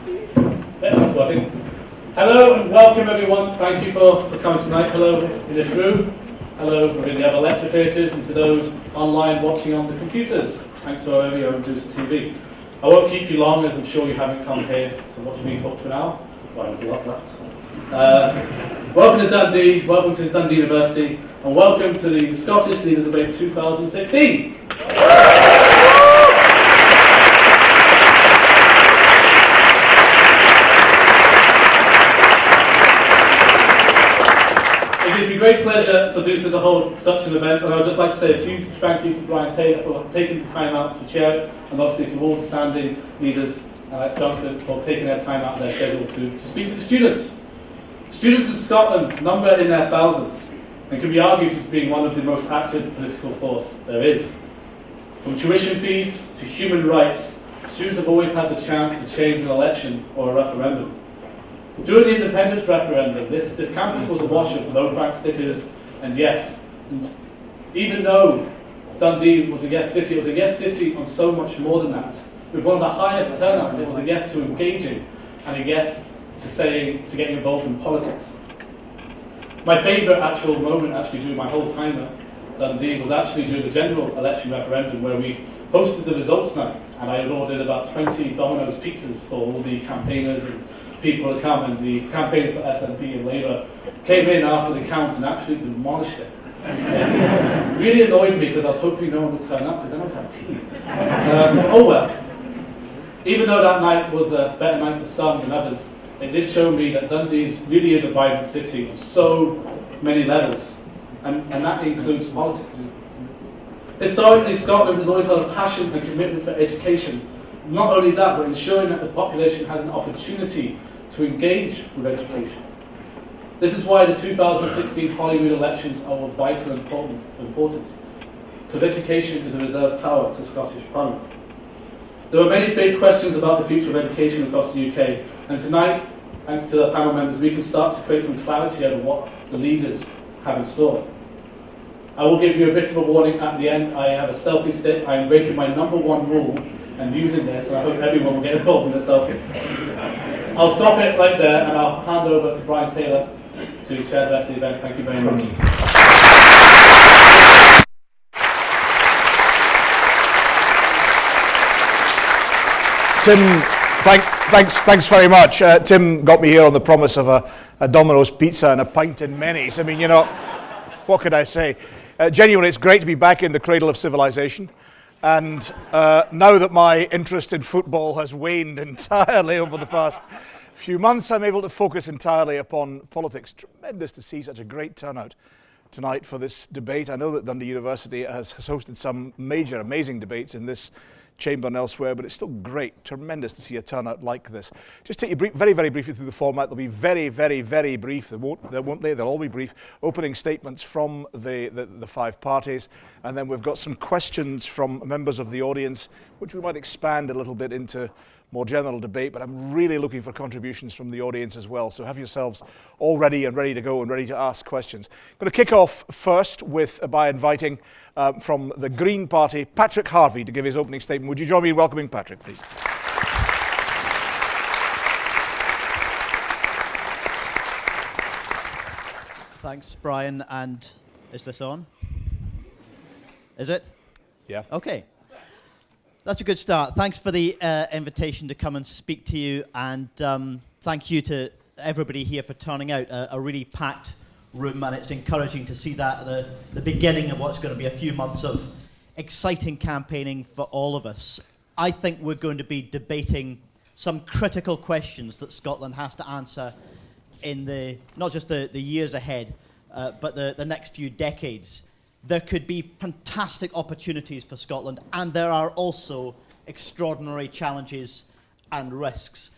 That's working. Hello and welcome everyone. Thank you for coming tonight. Hello in this room. Hello in the other lecture theatres, and to those online watching on the computers. Thanks for your own DUSA TV. I won't keep you long, as I'm sure you haven't come here to watch me talk for an hour. Well, I have a lot left. Welcome to Dundee, welcome to Dundee University, and welcome to the Scottish Leaders Debate 2016. It gives me great pleasure for DUSA to hold such an event, and I would just like to say a huge thank you to Brian Taylor for taking the time out to chair it, and obviously to all the standing leaders at Johnson for taking their time out of their schedule to speak to the students. Students in Scotland number in their thousands and can be argued as being one of the most active political force there is. From tuition fees to human rights, students have always had the chance to change an election or a referendum. During the independence referendum, this campus was awash of no fact stickers and yes. And even though Dundee was a yes city, it was a yes city on so much more than that. With one of the highest turnouts, it was a yes to engaging and a yes to getting involved in politics. My favourite actual moment during my whole time at Dundee was actually during the general election referendum, where we hosted the results night, and I had ordered about 20 Domino's pizzas for all the campaigners and people to come, and the campaigners for SNP and Labour came in after the count and actually demolished it. It really annoyed me because I was hoping no one would turn up because then I'd have tea. Oh well. Even though that night was a better night for some than others, it did show me that Dundee really is a vibrant city on so many levels, and that includes politics. Historically, Scotland has always had a passion and commitment for education. Not only that, but ensuring that the population has an opportunity to engage with education. This is why the 2016 Holyrood elections are of vital importance, because education is a reserved power to Scottish Parliament. There are many big questions about the future of education across the UK, and tonight, thanks to the panel members, we can start to create some clarity over what the leaders have in store. I will give you a bit of a warning at the end. I have a selfie stick. I am breaking my number one rule and using this, and I hope everyone will get involved in the selfie. I'll stop it right there, and I'll hand over to Brian Taylor to chair the rest of the event. Thank you very much. Tim, thanks very much. Tim got me here on the promise of a Domino's pizza and a pint in Menny's. I mean, you know, what could I say? Genuinely, it's great to be back in the cradle of civilization. And now that my interest in football has waned entirely over the past few months, I'm able to focus entirely upon politics. Tremendous to see such a great turnout tonight for this debate. I know that Dundee University has hosted some major, amazing debates in this chamber and elsewhere, but it's still great, tremendous to see a turnout like this. Just take you very, very briefly through the format. They'll be very, very, very brief. They'll all be brief. Opening statements from the five parties, and then we've got some questions from members of the audience, which we might expand a little bit into more general debate, but I'm really looking for contributions from the audience as well. So have yourselves all ready and ready to go and ready to ask questions. I'm going to kick off first by inviting from the Green Party, Patrick Harvey, to give his opening statement. Would you join me in welcoming Patrick, please? Thanks, Brian. And is this on? Is it? Yeah. Okay. That's a good start. Thanks for the invitation to come and speak to you, and thank you to everybody here for turning out. A really packed room, and it's encouraging to see that at the beginning of what's going to be a few months of exciting campaigning for all of us. I think we're going to be debating some critical questions that Scotland has to answer in not just the years ahead, but the next few decades. There could be fantastic opportunities for Scotland, and there are also extraordinary challenges and risks.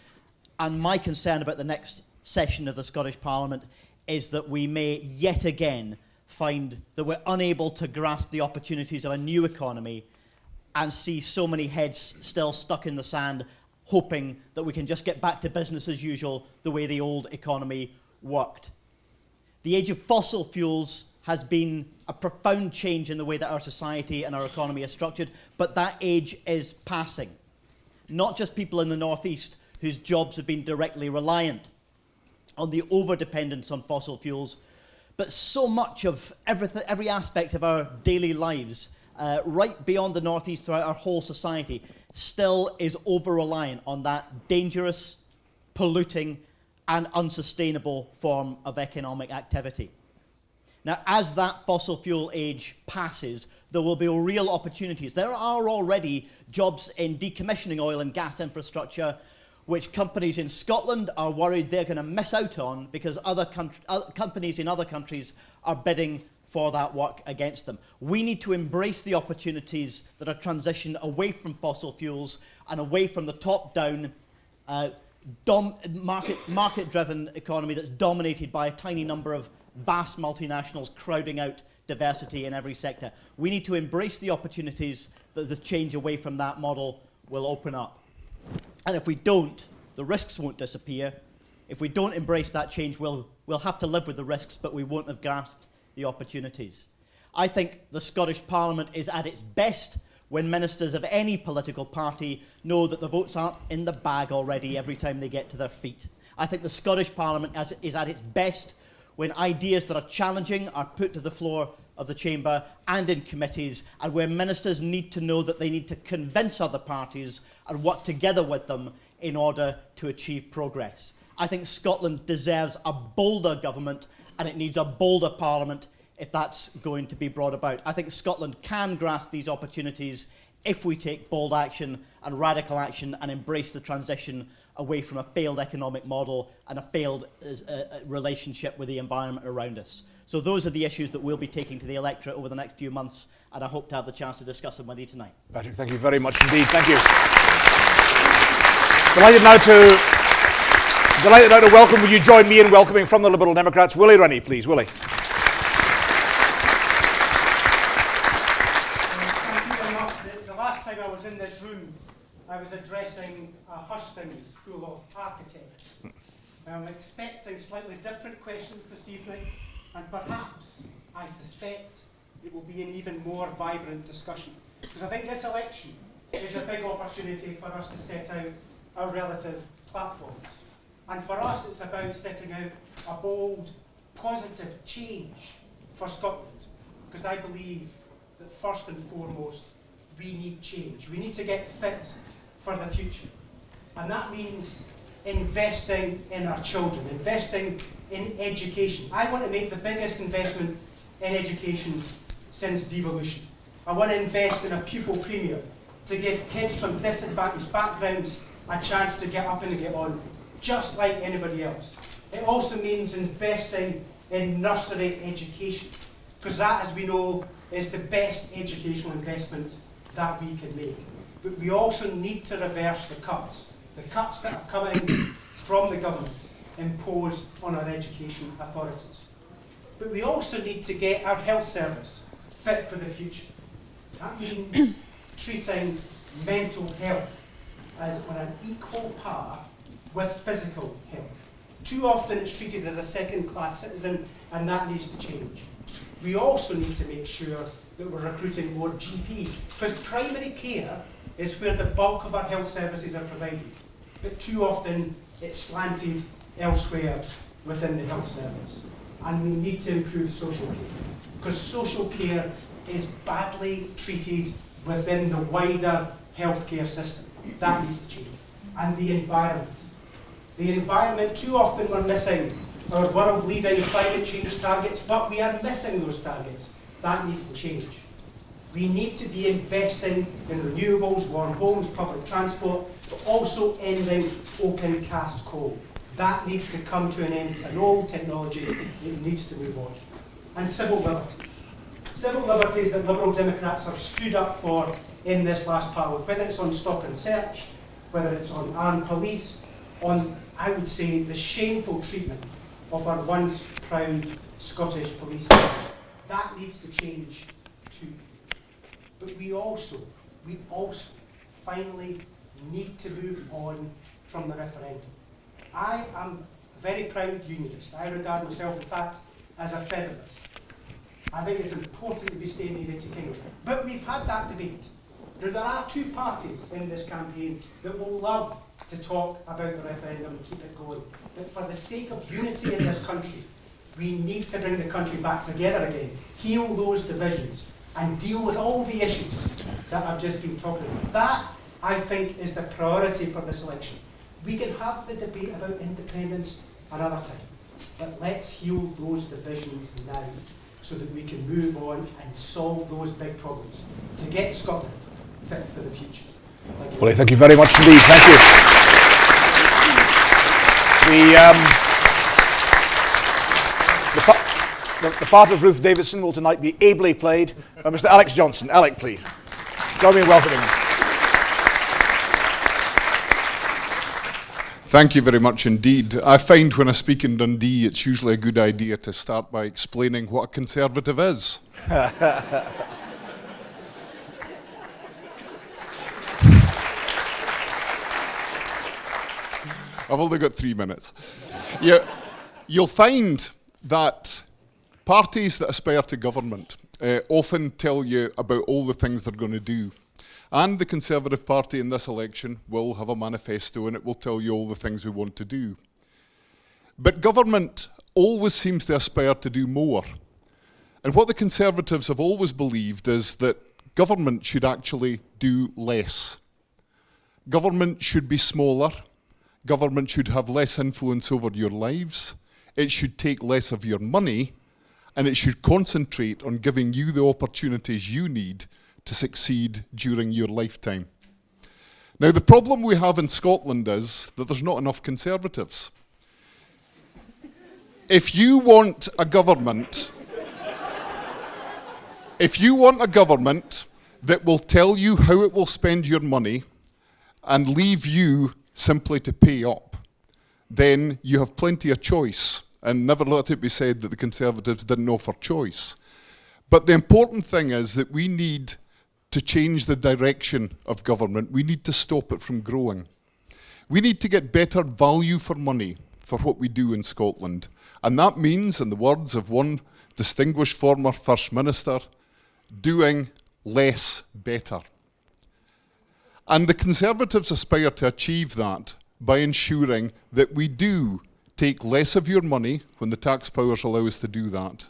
And my concern about the next session of the Scottish Parliament is that we may yet again find that we're unable to grasp the opportunities of a new economy and see so many heads still stuck in the sand, hoping that we can just get back to business as usual the way the old economy worked. The age of fossil fuels has been a profound change in the way that our society and our economy is structured, but that age is passing. Not just people in the northeast whose jobs have been directly reliant on the over-dependence on fossil fuels. But so much of every aspect of our daily lives, right beyond the northeast throughout our whole society, still is over-reliant on that dangerous, polluting, and unsustainable form of economic activity. Now, as that fossil fuel age passes, there will be real opportunities. There are already jobs in decommissioning oil and gas infrastructure, which companies in Scotland are worried they're going to miss out on because other companies in other countries are bidding for that work against them. We need to embrace the opportunities that are transition away from fossil fuels and away from the top-down, market-driven economy that's dominated by a tiny number of vast multinationals crowding out diversity in every sector. We need to embrace the opportunities that the change away from that model will open up. And if we don't, the risks won't disappear. If we don't embrace that change, we'll have to live with the risks, but we won't have grasped the opportunities. I think the Scottish Parliament is at its best when ministers of any political party know that the votes aren't in the bag already every time they get to their feet. I think the Scottish Parliament is at its best when ideas that are challenging are put to the floor of the chamber and in committees, and where ministers need to know that they need to convince other parties and work together with them in order to achieve progress. I think Scotland deserves a bolder government, and it needs a bolder parliament if that's going to be brought about. I think Scotland can grasp these opportunities if we take bold action and radical action and embrace the transition away from a failed economic model and a failed relationship with the environment around us. So those are the issues that we'll be taking to the electorate over the next few months, and I hope to have the chance to discuss them with you tonight. Patrick, thank you very much indeed. Thank you. Delighted now to welcome, will you join me in welcoming from the Liberal Democrats, Willie Rennie, please. Willie. Thank you very much. The last time I was in this room, I was addressing a hustings full of architects. I'm expecting slightly different questions this evening, and perhaps, I suspect, it will be an even more vibrant discussion. Because I think this election is a big opportunity for us to set out our relative platforms. And for us, it's about setting out a bold, positive change for Scotland. Because I believe that first and foremost, we need change. We need to get fit for the future. And that means investing in our children, investing in education. I want to make the biggest investment in education since devolution. I want to invest in a pupil premium to give kids from disadvantaged backgrounds a chance to get up and get on, just like anybody else. It also means investing in nursery education, because that, as we know, is the best educational investment that we can make. But we also need to reverse the cuts that are coming from the government imposed on our education authorities. But we also need to get our health service fit for the future. That means treating mental health as on an equal par with physical health. Too often it's treated as a second-class citizen, and that needs to change. We also need to make sure that we're recruiting more GPs, because primary care is where the bulk of our health services are provided. But too often it's slanted elsewhere within the health service. And we need to improve social care, because social care is badly treated within the wider healthcare system. That needs to change. And the environment. The environment, too often we're missing our world-leading climate change targets, but we are missing those targets. That needs to change. We need to be investing in renewables, warm homes, public transport, but also ending open cast coal. That needs to come to an end. It's an old technology. It needs to move on. And civil liberties. Civil liberties that Liberal Democrats have stood up for in this last Parliament, whether it's on stop and search, whether it's on armed police, on, I would say, the shameful treatment of our once proud Scottish police force. That needs to change too. But we also finally need to move on from the referendum. I am a very proud unionist. I regard myself, in fact, as a federalist. I think it's important to be staying in the United Kingdom. But we've had that debate. There are two parties in this campaign that will love to talk about the referendum and keep it going. But for the sake of unity in this country, we need to bring the country back together again, heal those divisions, and deal with all the issues that I've just been talking about. That, I think, is the priority for this election. We can have the debate about independence another time, but let's heal those divisions now so that we can move on and solve those big problems to get Scotland fit for the future. Thank you. Well, thank you very much indeed. Thank you. The part of Ruth Davidson will tonight be ably played by Mr. Alex Johnson. Alec, please. Join me in welcoming him. Thank you very much indeed. I find when I speak in Dundee, it's usually a good idea to start by explaining what a Conservative is. I've only got 3 minutes. You'll find that parties that aspire to government often tell you about all the things they're going to do. And the Conservative Party in this election will have a manifesto and it will tell you all the things we want to do. But government always seems to aspire to do more. And what the Conservatives have always believed is that government should actually do less. Government should be smaller. Government should have less influence over your lives. It should take less of your money. And it should concentrate on giving you the opportunities you need to succeed during your lifetime. Now, the problem we have in Scotland is that there's not enough Conservatives. If you want a government that will tell you how it will spend your money and leave you simply to pay up, then you have plenty of choice. And never let it be said that the Conservatives didn't offer choice. But the important thing is that we need to change the direction of government. We need to stop it from growing. We need to get better value for money for what we do in Scotland. And that means, in the words of one distinguished former First Minister, doing less better. And the Conservatives aspire to achieve that by ensuring that we do take less of your money when the tax powers allow us to do that,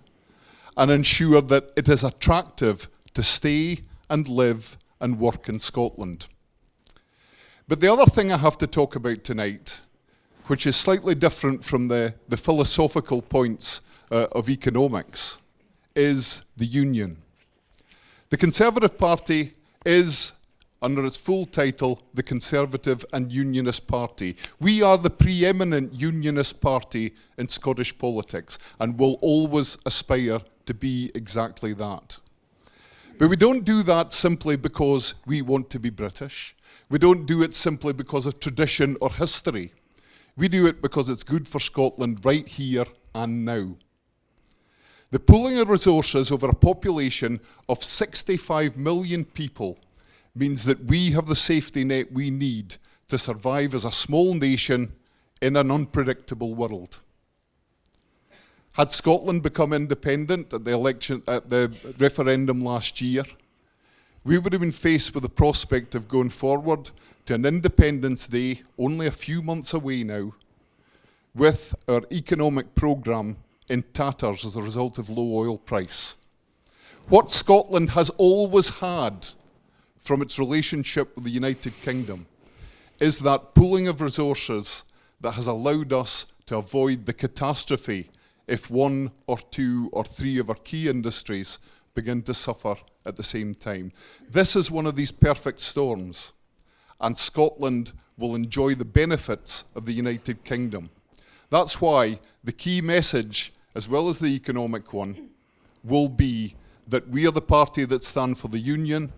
and ensure that it is attractive to stay and live and work in Scotland. But the other thing I have to talk about tonight, which is slightly different from the philosophical points of economics, is the union. The Conservative Party is, under its full title, the Conservative and Unionist Party. We are the preeminent unionist party in Scottish politics and will always aspire to be exactly that. But we don't do that simply because we want to be British. We don't do it simply because of tradition or history. We do it because it's good for Scotland right here and now. The pooling of resources over a population of 65 million people means that we have the safety net we need to survive as a small nation in an unpredictable world. Had Scotland become independent at the referendum last year, we would have been faced with the prospect of going forward to an Independence Day, only a few months away now, with our economic programme in tatters as a result of low oil price. What Scotland has always had from its relationship with the United Kingdom is that pooling of resources that has allowed us to avoid the catastrophe if one or two or three of our key industries begin to suffer at the same time. This is one of these perfect storms, and Scotland will enjoy the benefits of the United Kingdom. That's why the key message, as well as the economic one, will be that we are the party that stand for the union,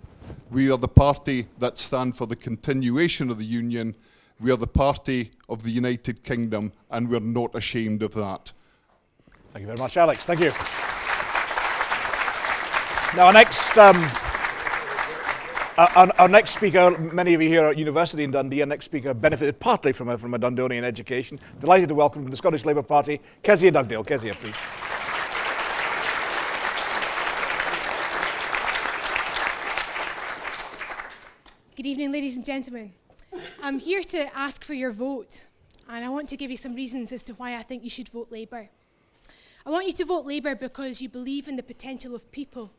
we are the party that stand for the continuation of the union, we are the party of the United Kingdom, and we're not ashamed of that. Thank you very much, Alex. Thank you. Now, our next speaker, many of you here at university in Dundee, our next speaker benefited partly from a Dundonian education. Delighted to welcome from the Scottish Labour Party, Kezia Dugdale. Kezia, please. Good evening, ladies and gentlemen. I'm here to ask for your vote, and I want to give you some reasons as to why I think you should vote Labour. I want you to vote Labour because you believe in the potential of people,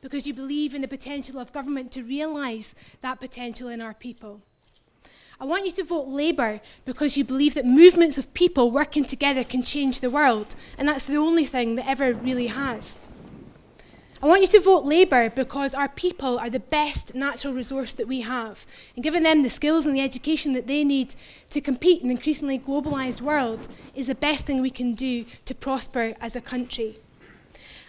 because you believe in the potential of government to realise that potential in our people. I want you to vote Labour because you believe that movements of people working together can change the world, and that's the only thing that ever really has. I want you to vote Labour because our people are the best natural resource that we have, and giving them the skills and the education that they need to compete in an increasingly globalised world is the best thing we can do to prosper as a country.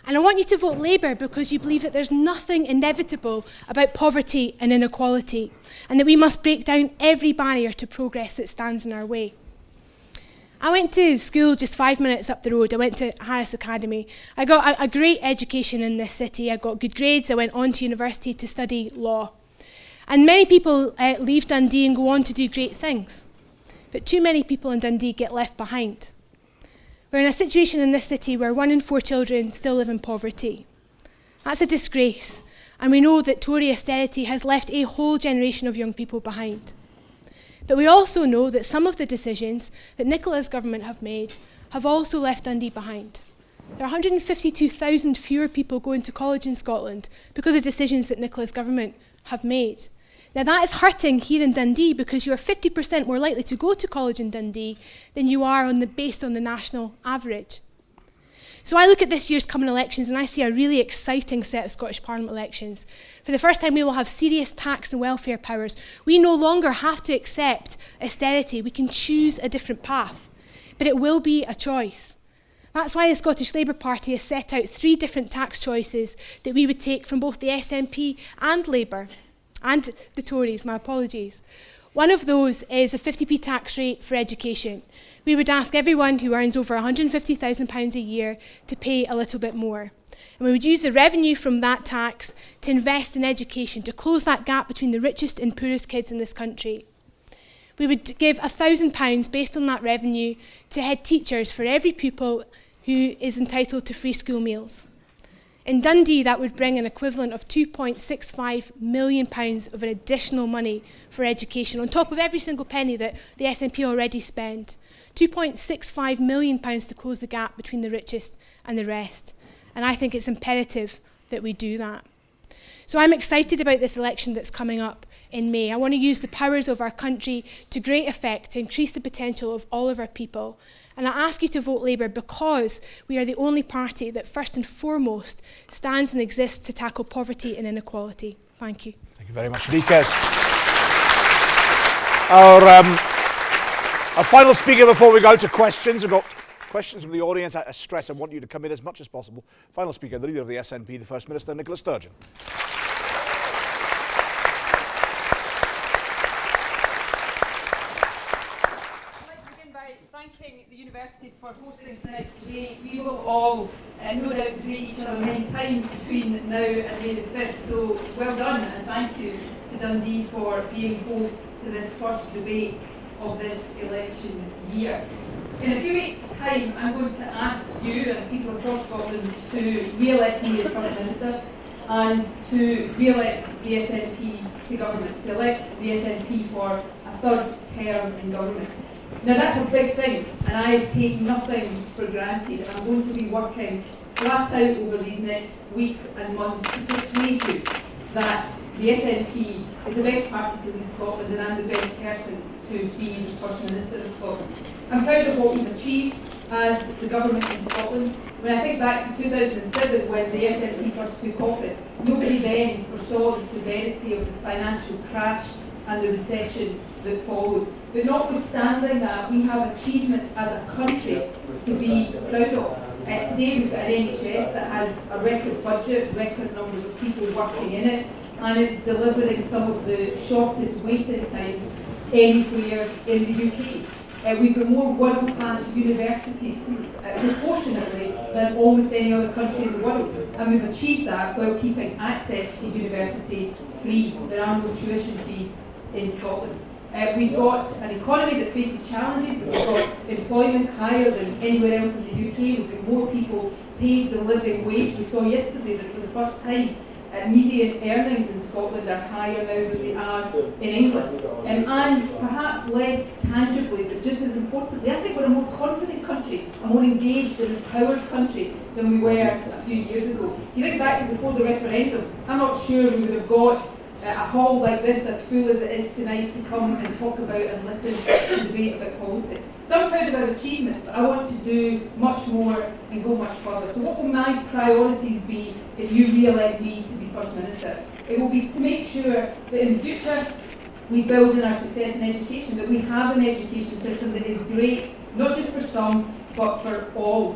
And I want you to vote Labour because you believe that there's nothing inevitable about poverty and inequality, and that we must break down every barrier to progress that stands in our way. I went to school just 5 minutes up the road. I went to Harris Academy. I got a great education in this city. I got good grades. I went on to university to study law. And many people leave Dundee and go on to do great things. But too many people in Dundee get left behind. We're in a situation in this city where 1 in 4 children still live in poverty. That's a disgrace, and we know that Tory austerity has left a whole generation of young people behind. But we also know that some of the decisions that Nicola's government have made have also left Dundee behind. There are 152,000 fewer people going to college in Scotland because of decisions that Nicola's government have made. Now that is hurting here in Dundee because you are 50% more likely to go to college in Dundee than you are based on the national average. So I look at this year's coming elections and I see a really exciting set of Scottish Parliament elections. For the first time we will have serious tax and welfare powers. We no longer have to accept austerity. We can choose a different path. But it will be a choice. That's why the Scottish Labour Party has set out 3 different tax choices that we would take from both the SNP and Labour. And the Tories, my apologies. One of those is a 50p tax rate for education. We would ask everyone who earns over £150,000 a year to pay a little bit more. And we would use the revenue from that tax to invest in education, to close that gap between the richest and poorest kids in this country. We would give £1,000 based on that revenue to head teachers for every pupil who is entitled to free school meals. In Dundee, that would bring an equivalent of £2.65 million of an additional money for education, on top of every single penny that the SNP already spend. £2.65 million to close the gap between the richest and the rest. And I think it's imperative that we do that. So I'm excited about this election that's coming up in May. I want to use the powers of our country to great effect to increase the potential of all of our people. And I ask you to vote Labour because we are the only party that first and foremost stands and exists to tackle poverty and inequality. Thank you. Thank you very much, Nikes. Our final speaker before we go to questions. We've got questions from the audience. I stress I want you to come in as much as possible. Final speaker, the leader of the SNP, the First Minister, Nicola Sturgeon. Thanking the University for hosting tonight's debate. We will all no doubt meet each other many times between now and May the 5th, so well done and thank you to Dundee for being host to this first debate of this election year. In a few weeks' time, I'm going to ask you and people across Scotland to re-elect me as First Minister and to re-elect the SNP to government, to elect the SNP for a 3rd term in government. Now that's a big thing, and I take nothing for granted. I'm going to be working flat out over these next weeks and months to persuade you that the SNP is the best party to lead Scotland and I'm the best person to be the First Minister of Scotland. I'm proud of what we've achieved as the government in Scotland. When I think back to 2007 when the SNP first took office, nobody then foresaw the severity of the financial crash and the recession that followed. But notwithstanding that, we have achievements as a country to be proud of. Today we've got an NHS that has a record budget, record numbers of people working in it, and it's delivering some of the shortest waiting times anywhere in the UK. We've got more world-class universities proportionately than almost any other country in the world, and we've achieved that while keeping access to university free. There are no tuition fees in Scotland. We've got an economy that faces challenges. We've got employment higher than anywhere else in the UK. We've got more people paid the living wage. We saw yesterday that for the first time median earnings in Scotland are higher now than they are in England. And perhaps less tangibly, but just as importantly, I think we're a more confident country, a more engaged and empowered country than we were a few years ago. If you think back to before the referendum, I'm not sure we would have got a hall like this, as full as it is tonight, to come and talk about and listen to debate about politics. So I'm proud of our achievements, but I want to do much more and go much further. So what will my priorities be if you re-elect me to be First Minister? It will be to make sure that in the future we build in our success in education, that we have an education system that is great, not just for some, but for all.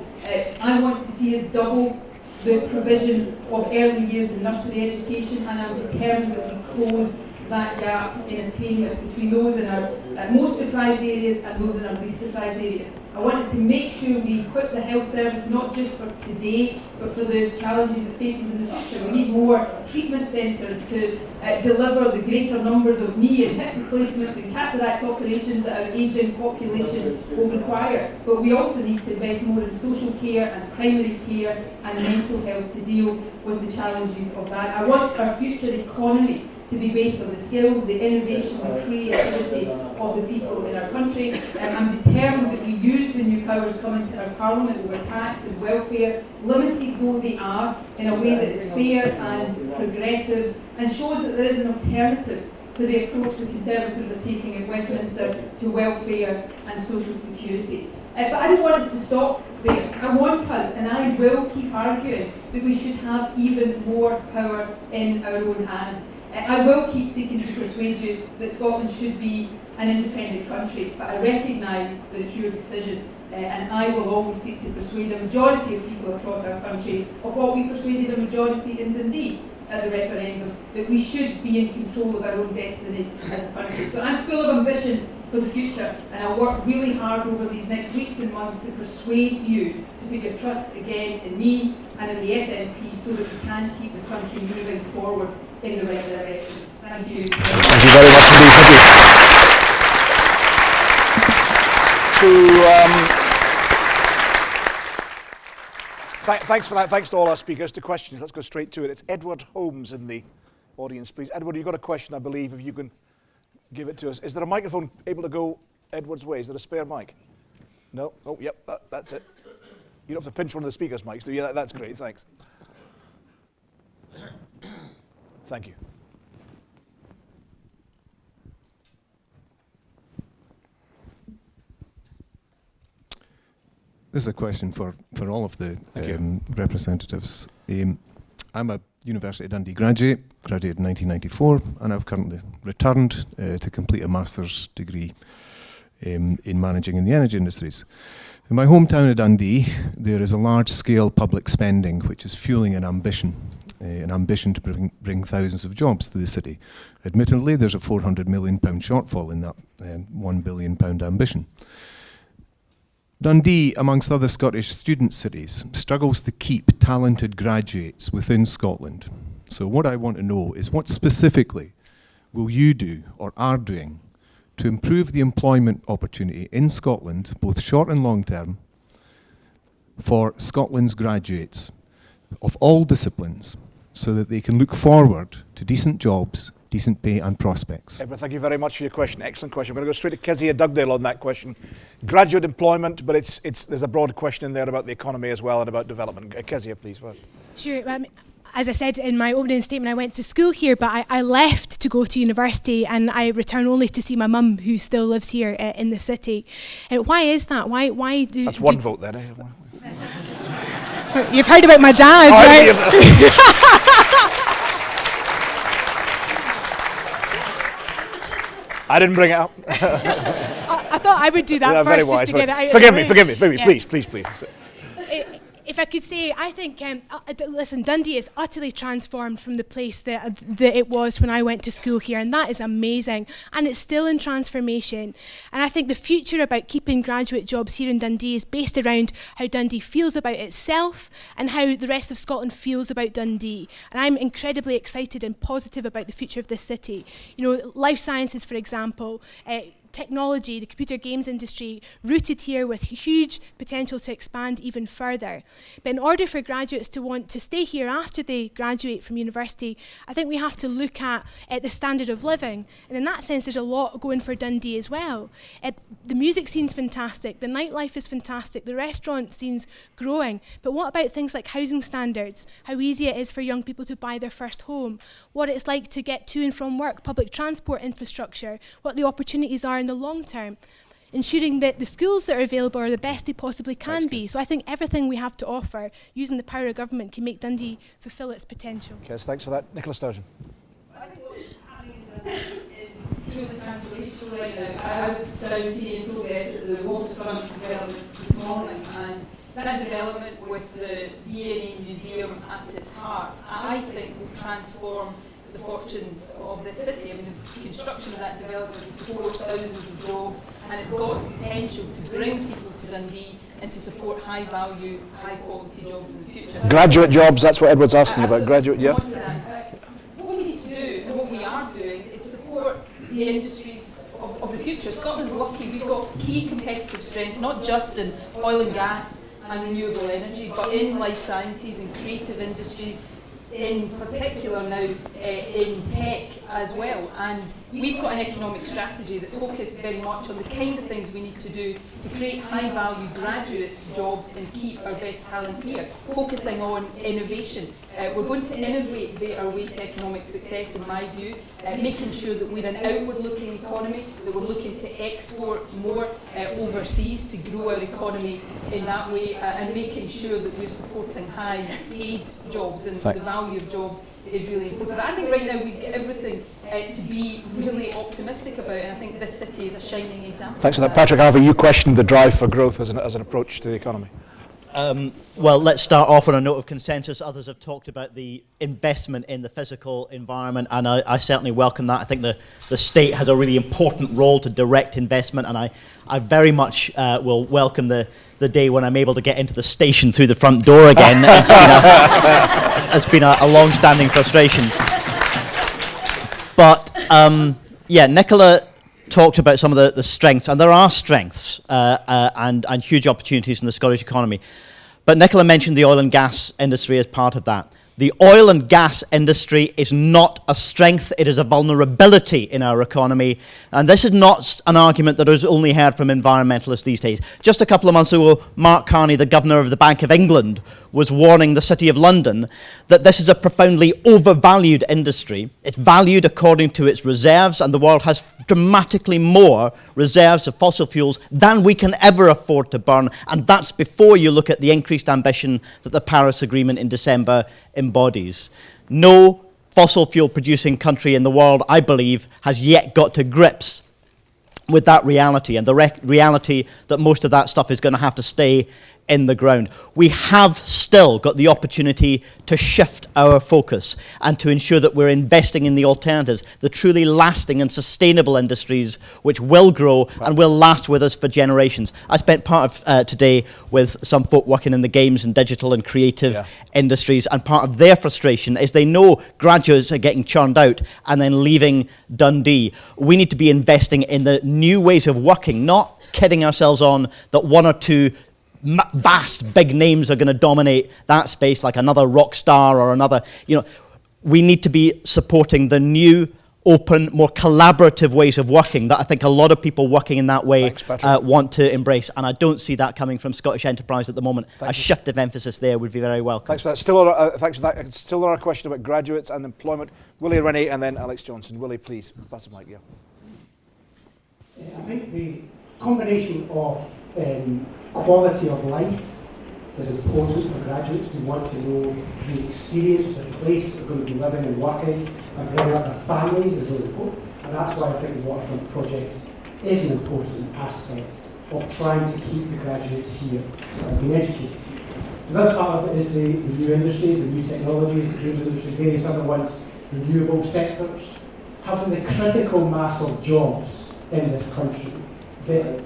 I want to see us double the provision of early years and nursery education, and I'm determined that we close that gap in attainment between those in our most deprived areas and those in our least deprived areas. I want us to make sure we equip the health service not just for today, but for the challenges it faces in the future. We need more treatment centres to deliver the greater numbers of knee and hip replacements and cataract operations that our ageing population will require. But we also need to invest more in social care and primary care and mental health to deal with the challenges of that. I want our future economy to be based on the skills, the innovation and creativity of the people in our country. I'm determined that we use the new powers coming to our Parliament over tax and welfare, limited though they are, in a way that is fair and progressive and shows that there is an alternative to the approach the Conservatives are taking in Westminster to welfare and social security. But I don't want us to stop there. I want us, and I will keep arguing, that we should have even more power in our own hands. I will keep seeking to persuade you that Scotland should be an independent country, but I recognise that it's your decision, and I will always seek to persuade a majority of people across our country of what we persuaded a majority in Dundee at the referendum, that we should be in control of our own destiny as a country. So I'm full of ambition for the future, and I'll work really hard over these next weeks and months to persuade you to put your trust again in me and in the SNP so that we can keep the country moving forward in the right direction. Thank you. Thank you very much indeed. Thanks for that. Thanks to all our speakers. To questions, let's go straight to it. It's Edward Holmes in the audience, please. Edward, you've got a question, I believe, if you can give it to us. Is there a microphone able to go Edward's way? Is there a spare mic? No? Oh, yep, that's it. You don't have to pinch one of the speakers' mics, do you? That's great, thanks. Thank you. This is a question for all of the representatives. I'm a University of Dundee graduated in 1994, and I've currently returned to complete a master's degree in managing in the energy industries. In my hometown of Dundee, there is a large-scale public spending which is fueling an ambition to bring thousands of jobs to the city. Admittedly, there's a £400 million shortfall in that £1 billion ambition. Dundee, amongst other Scottish student cities, struggles to keep talented graduates within Scotland. So what I want to know is what specifically will you do or are doing to improve the employment opportunity in Scotland, both short and long term, for Scotland's graduates of all disciplines, so that they can look forward to decent jobs, decent pay and prospects. Edward, thank you very much for your question. Excellent question. We're going to go straight to Kezia Dugdale on that question. Graduate employment, but there's a broad question in there about the economy as well and about development. Kezia, please. First. Sure. As I said in my opening statement, I went to school here, but I left to go to university, and I return only to see my mum, who still lives here in the city. Why is that? Why do... That's one vote then, eh? You've heard about my dad, right? I didn't bring it up. I thought I would do that first, just to get it out. Forgive me, Yeah. please. If I could say, I think, listen, Dundee is utterly transformed from the place that it was when I went to school here, and that is amazing, and it's still in transformation. And I think the future about keeping graduate jobs here in Dundee is based around how Dundee feels about itself and how the rest of Scotland feels about Dundee. And I'm incredibly excited and positive about the future of this city. You know, life sciences, for example, technology, the computer games industry, rooted here with huge potential to expand even further. But in order for graduates to want to stay here after they graduate from university, I think we have to look at the standard of living. And in that sense, there's a lot going for Dundee as well. The music scene's fantastic, the nightlife is fantastic, the restaurant scene's growing. But what about things like housing standards, how easy it is for young people to buy their first home, what it's like to get to and from work, public transport infrastructure, what the opportunities are in the long term, ensuring that the schools that are available are the best they possibly can be. So I think everything we have to offer, using the power of government, can make Dundee fulfil its potential. Okay, thanks for that. Nicola Sturgeon. I think what's happening in Dundee is truly transformational right now. I was down seeing progress at the waterfront development this morning, and that development with the V&A Museum at its heart, I think will transform the fortunes of this city. I mean, the construction of that development will support thousands of jobs, and it's got the potential to bring people to Dundee and to support high value, high quality jobs in the future. Graduate jobs, that's what Edward's asking about. Graduate, yeah. What we need to do, and what we are doing, is support the industries of the future. Scotland's lucky, we've got key competitive strengths, not just in oil and gas and renewable energy, but in life sciences and creative industries, in particular now in tech as well. And we've got an economic strategy that's focused very much on the kind of things we need to do to create high value graduate jobs and keep our best talent here, focusing on innovation. We're going to innovate our way to economic success, in my view, making sure that we're an outward looking economy, that we're looking to export more overseas to grow our economy in that way, and making sure that we're supporting high paid jobs, and the value of jobs is really important. I think right now we've got everything to be really optimistic about, and I think this city is a shining example. Thanks for that. Patrick Harvey, you questioned the drive for growth as an approach to the economy. Well, let's start off on a note of consensus. Others have talked about the investment in the physical environment, and I certainly welcome that. I think the state has a really important role to direct investment, and I very much will welcome the day when I'm able to get into the station through the front door again. It's been a long-standing frustration. But yeah, Nicola talked about some of the strengths, and there are strengths and huge opportunities in the Scottish economy. But Nicola mentioned the oil and gas industry as part of that. The oil and gas industry is not a strength, it is a vulnerability in our economy. And this is not an argument that is only heard from environmentalists these days. Just a couple of months ago, Mark Carney, the Governor of the Bank of England, was warning the City of London that this is a profoundly overvalued industry. It's valued according to its reserves, and the world has dramatically more reserves of fossil fuels than we can ever afford to burn. And that's before you look at the increased ambition that the Paris Agreement in December embodies. No fossil fuel producing country in the world, I believe, has yet got to grips with that reality, and the reality that most of that stuff is going to have to stay in the ground. We have still got the opportunity to shift our focus and to ensure that we're investing in the alternatives, the truly lasting and sustainable industries which will grow and will last with us for generations. I spent part of today with some folk working in the games and digital and creative industries, and part of their frustration is they know graduates are getting churned out and then leaving Dundee. We need to be investing in the new ways of working, not kidding ourselves on that one or two vast big names are going to dominate that space, like another rock star or another, we need to be supporting the new, open, more collaborative ways of working that I think a lot of people working in that way want to embrace, and I don't see that coming from Scottish enterprise at the moment. A shift of emphasis there would be very welcome. Thanks for that. Thanks for that. Still another question about graduates and employment. Willie Rennie and then Alex Johnson. Willie, please. Pass the mic, yeah. I think the combination of quality of life is important for graduates who want to know the experience of the place they're going to be living and working and bringing up their families is really important. And that's why I think the Waterfront project is an important aspect of trying to keep the graduates here that have been educated. Another part of it is the new industries, the new technologies, the games industry, various other ones, renewable sectors, having the critical mass of jobs in this country that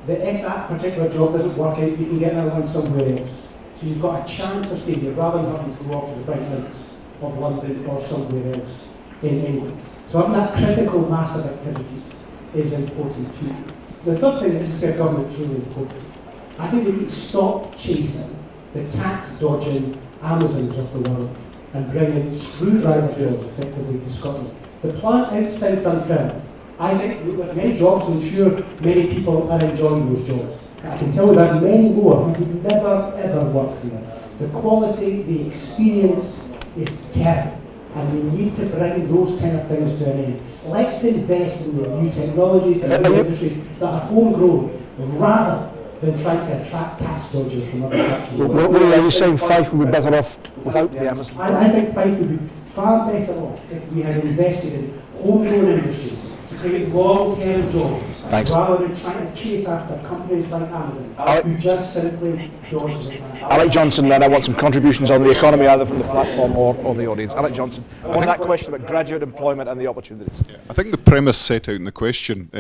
that if that particular job doesn't work out, you can get another one somewhere else. So you've got a chance of staying here rather than having to go off to the bright lights of London or somewhere else in England. So having that critical mass of activities is important too. The third thing that this is where government is really important. I think we need to stop chasing the tax dodging Amazons of the world and bring in screwdriver jobs effectively to Scotland. The plant outside Dunkirk, I think with many jobs, I'm sure many people are enjoying those jobs. I can tell you that many more who would never ever work there. The quality, the experience is terrible, and we need to bring those kind of things to an end. Let's invest in the new technologies and new industries that are homegrown, rather than trying to attract tax dodgers from other countries. Willie, are you saying Fife would be better off without the Amazon? I think Fife would be far better off if we had invested in homegrown industries to create long-term jobs, rather than trying to chase after companies like Amazon, who just simply dodge the tax. Alec Johnson, then I want some contributions on the economy, either from the platform or the audience. Alec Johnson, on that question about graduate employment and the opportunities. Yeah, I think the premise set out in the question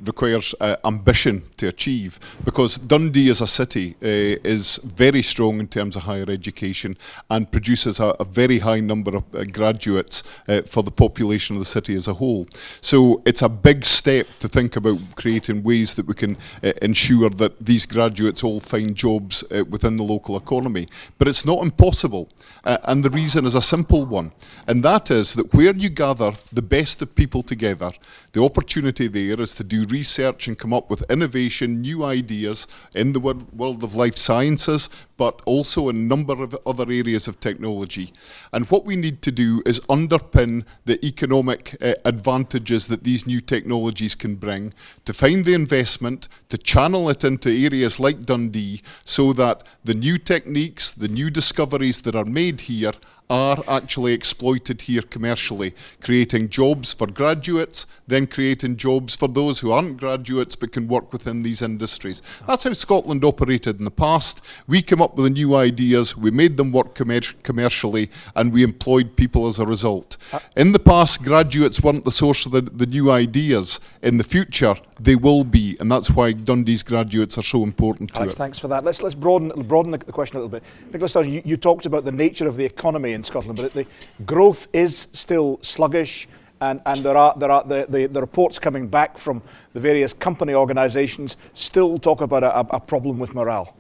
requires ambition to achieve, because Dundee as a city is very strong in terms of higher education and produces a very high number of graduates for the population of the city as a whole. So it's a big step to think about creating ways that we can ensure that these graduates all find jobs within the local economy. But it's not impossible, and the reason is a simple one, and that is that where you gather the best of people together, the opportunity there is to do research and come up with innovation, new ideas in the world of life sciences, but also in a number of other areas of technology. And what we need to do is underpin the economic advantages that these new technologies can bring, to find the investment, to channel it into areas like Dundee, so that the new techniques, the new discoveries that are made here are actually exploited here commercially, creating jobs for graduates, then creating jobs for those who aren't graduates but can work within these industries. That's how Scotland operated in the past. We came up with the new ideas, we made them work commercially, and we employed people as a result. In the past, graduates weren't the source of the new ideas. In the future, they will be, and that's why Dundee's graduates are so important to Alex, it. thanks for that. Let's broaden the question a little bit. Nicholas, you talked about the nature of the economy in Scotland, but the growth is still sluggish, and there are the reports coming back from the various company organisations still talk about a problem with morale.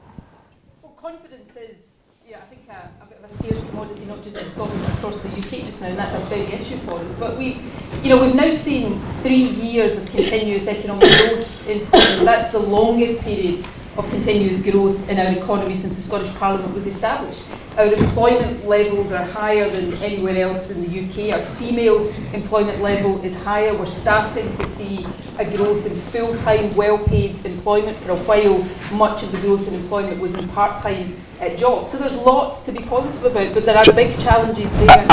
Well, confidence is, I think a bit of a scarce commodity, not just in Scotland but across the UK just now, and that's a big issue for us. But we've now seen 3 years of continuous economic growth in Scotland. That's the longest period of continuous growth in our economy since the Scottish Parliament was established. Our employment levels are higher than anywhere else in the UK. Our female employment level is higher. We're starting to see a growth in full-time, well-paid employment. For a while, much of the growth in employment was in part-time jobs. So there's lots to be positive about, but there are big challenges there.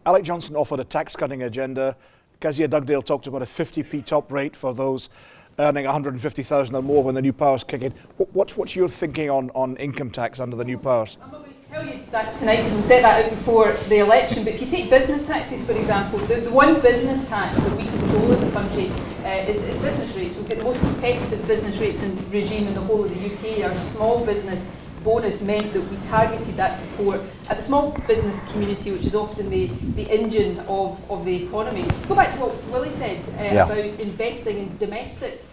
Alec Johnson offered a tax-cutting agenda. Kezia Dugdale talked about a 50p top rate for those earning 150,000 or more when the new powers kick in. What's your thinking on income tax under the new powers? I'm not going to tell you that tonight because we'll set that out before the election, but if you take business taxes, for example, the one business tax that we control as a country is business rates. We've got the most competitive business rates and regime in the whole of the UK. Our small business bonus meant that we targeted that support at the small business community, which is often the engine of the economy. Go back to what Willie said about investing in domestic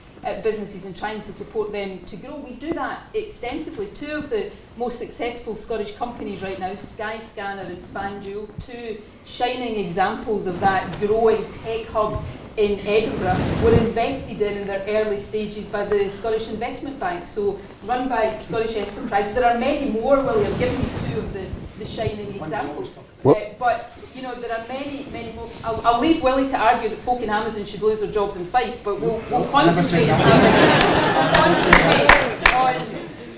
businesses and trying to support them to grow. We do that extensively. 2 of the most successful Scottish companies right now, Skyscanner and FanDuel, 2 shining examples of that growing tech hub in Edinburgh, were invested in their early stages by the Scottish Investment Bank, so run by Scottish enterprises. There are many more, Willie. I've given you 2 of the shining examples. But there are many more. I'll leave Willie to argue that folk in Amazon should lose their jobs in Fife, but we'll concentrate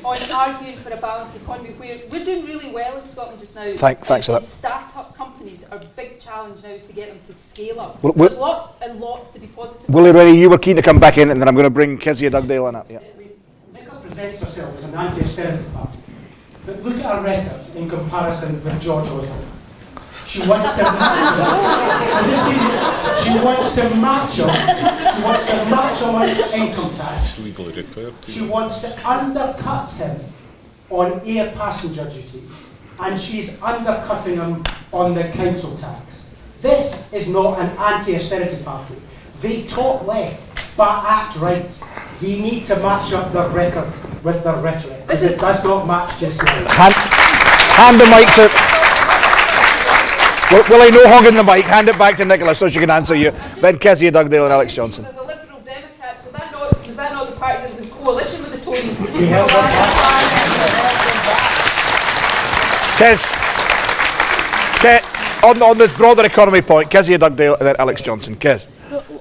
on arguing for a balanced economy, where we're doing really well in Scotland just now. Thanks for that. Start-up companies, our big challenge now is to get them to scale up. There's lots and lots to be positive. Willie Rennie, you were keen to come back in, and then I'm going to bring Kezia Dugdale in. Nicola presents herself as an anti-austerity party, but look at her record in comparison with George Osborne. She wants to match him. She wants to match him on income tax. Legally required to. She wants to undercut him on air passenger duty, and she's undercutting him on the council tax. This is not an anti-austerity party. They talk left, but act right. You need to match up the record with the rhetoric. That's not matched just now. Hand the mic to... Willie, no hogging the mic. Hand it back to Nicola so she can answer you. Then Kezia Dugdale and Alex Johnson. The Liberal Democrats, was that not the party that was in coalition with the Tories? On this broader economy point, Kezia Dugdale and then Alex Johnson. Kez.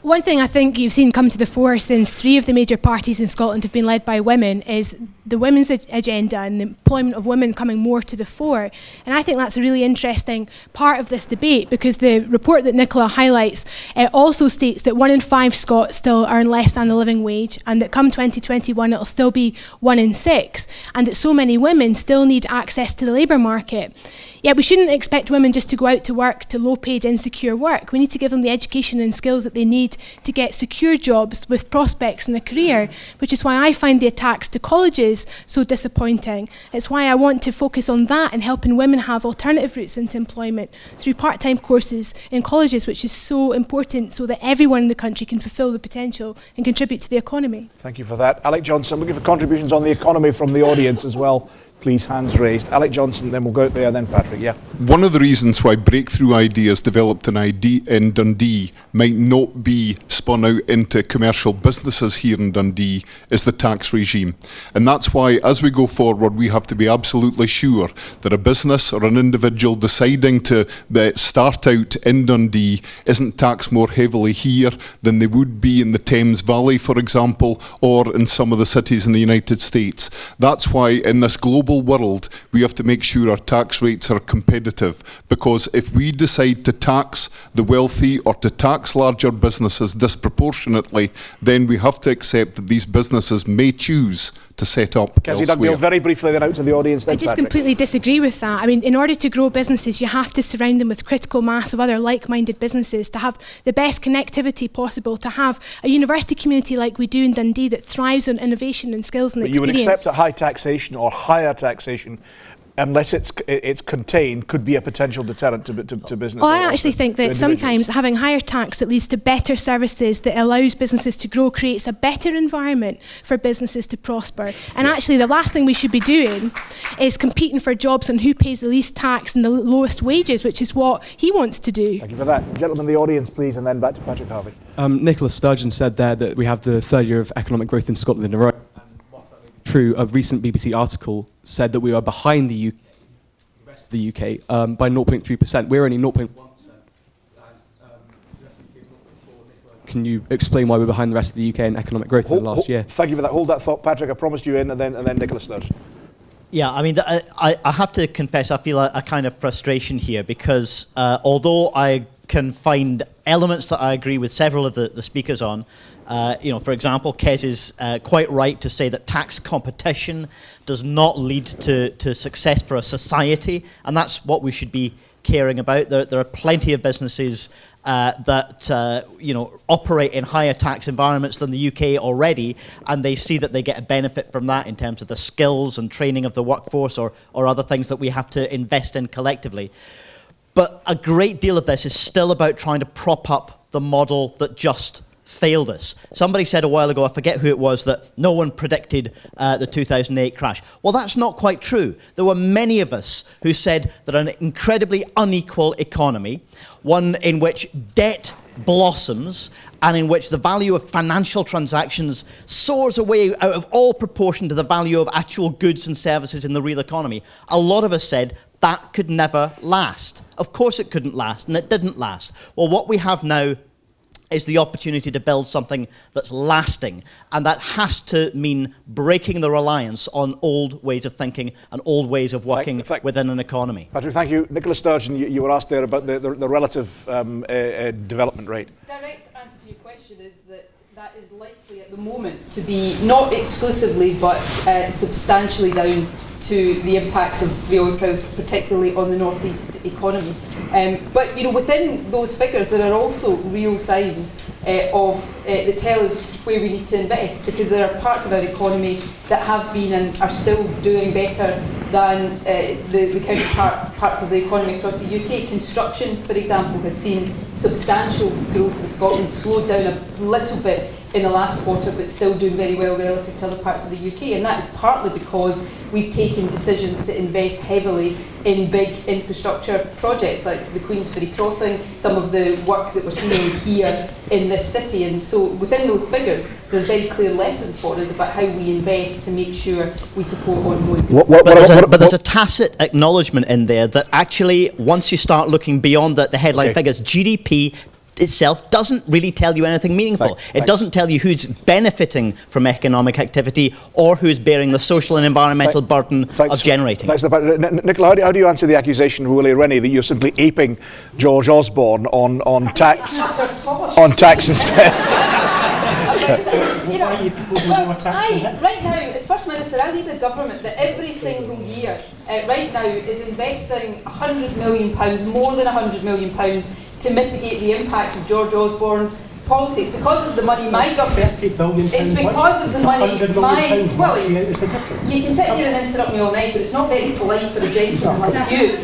One thing I think you've seen come to the fore since 3 of the major parties in Scotland have been led by women is the women's agenda and the employment of women coming more to the fore. And I think that's a really interesting part of this debate, because the report that Nicola highlights also states that 1 in 5 Scots still earn less than the living wage, and that come 2021 it'll still be 1 in 6, and that so many women still need access to the labour market. Yet we shouldn't expect women just to go out to work to low-paid, insecure work. We need to give them the education and skills that they need to get secure jobs with prospects in a career, which is why I find the attacks to colleges so disappointing. It's why I want to focus on that and helping women have alternative routes into employment through part-time courses in colleges, which is so important so that everyone in the country can fulfil the potential and contribute to the economy. Thank you for that. Alec Johnson, looking for contributions on the economy from the audience as well. Please, hands raised. Alec Johnson, then we'll go out there, then Patrick, yeah. One of the reasons why breakthrough ideas developed in Dundee might not be spun out into commercial businesses here in Dundee is the tax regime. And that's why, as we go forward, we have to be absolutely sure that a business or an individual deciding to start out in Dundee isn't taxed more heavily here than they would be in the Thames Valley, for example, or in some of the cities in the United States. That's why in this global world, we have to make sure our tax rates are competitive, because if we decide to tax the wealthy or to tax larger businesses disproportionately, then we have to accept that these businesses may choose to set up Kezia elsewhere. Dugdale, very briefly then out to the audience. Then I just Patrick. completely disagree with that. I mean, in order to grow businesses, you have to surround them with critical mass of other like-minded businesses, to have the best connectivity possible, to have a university community like we do in Dundee that thrives on innovation and skills and But experience. you would accept a high taxation or higher taxation, unless it's contained, could be a potential deterrent to business. Well, I actually think that sometimes having higher tax that leads to better services, that allows businesses to grow, creates a better environment for businesses to prosper. And actually the last thing we should be doing is competing for jobs on who pays the least tax and the lowest wages, which is what he wants to do. Thank you for that. Gentlemen, the audience, please, and then back to Patrick Harvey. Nicola Sturgeon said there that we have the third year of economic growth in Scotland in a row. True, a recent BBC article said that we are behind the UK by 0.3%. We're only 0.1%. Can you explain why we're behind the rest of the UK in economic growth in the last year? Thank you for that. Hold that thought, Patrick. I promised you in, and then Nicola Sturgeon. Yeah, I mean, I have to confess, I feel a kind of frustration here, because although I can find elements that I agree with several of the speakers on, for example, Kez is quite right to say that tax competition does not lead to success for a society, and that's what we should be caring about. There are plenty of businesses that operate in higher tax environments than the UK already, and they see that they get a benefit from that in terms of the skills and training of the workforce or other things that we have to invest in collectively. But a great deal of this is still about trying to prop up the model that just failed us. Somebody said a while ago, I forget who it was, that no one predicted the 2008 crash. Well, that's not quite true. There were many of us who said that an incredibly unequal economy, one in which debt blossoms and in which the value of financial transactions soars away out of all proportion to the value of actual goods and services in the real economy. A lot of us said that could never last. Of course it couldn't last, and it didn't last. Well, what we have now is the opportunity to build something that's lasting, and that has to mean breaking the reliance on old ways of thinking and old ways of working within an economy. Patrick, thank you. Nicola Sturgeon, you were asked there about the relative development rate. Direct answer to your question is that is likely at the moment to be not exclusively but substantially down to the impact of the oil price, particularly on the North East economy. But within those figures, there are also real signs that tell us where we need to invest, because there are parts of our economy that have been and are still doing better than the counterpart parts of the economy across the UK. Construction, for example, has seen substantial growth in Scotland, slowed down a little bit in the last quarter, but still doing very well relative to other parts of the UK. And that is partly because we've taken decisions to invest heavily in big infrastructure projects like the Queensferry Crossing, some of the work that we're seeing here in this city. And so within those figures, there's very clear lessons for us about how we invest to make sure we support ongoing. But there's a tacit acknowledgement in there that actually, once you start looking beyond the headline figures, GDP itself doesn't really tell you anything meaningful. It doesn't tell you who's benefiting from economic activity or who's bearing the social and environmental burden of generating. Thanks. Nicola, how do you answer the accusation of Willie Rennie that you're simply aping George Osborne on tax and spend? Right now, as First Minister, I lead a government that every single year, right now, is investing £100 million, more than £100 million, to mitigate the impact of George Osborne's policy. It's because of the money my government... It's because of the money my... Well, you can sit here and interrupt me all night, but it's not very polite for a gentleman like you.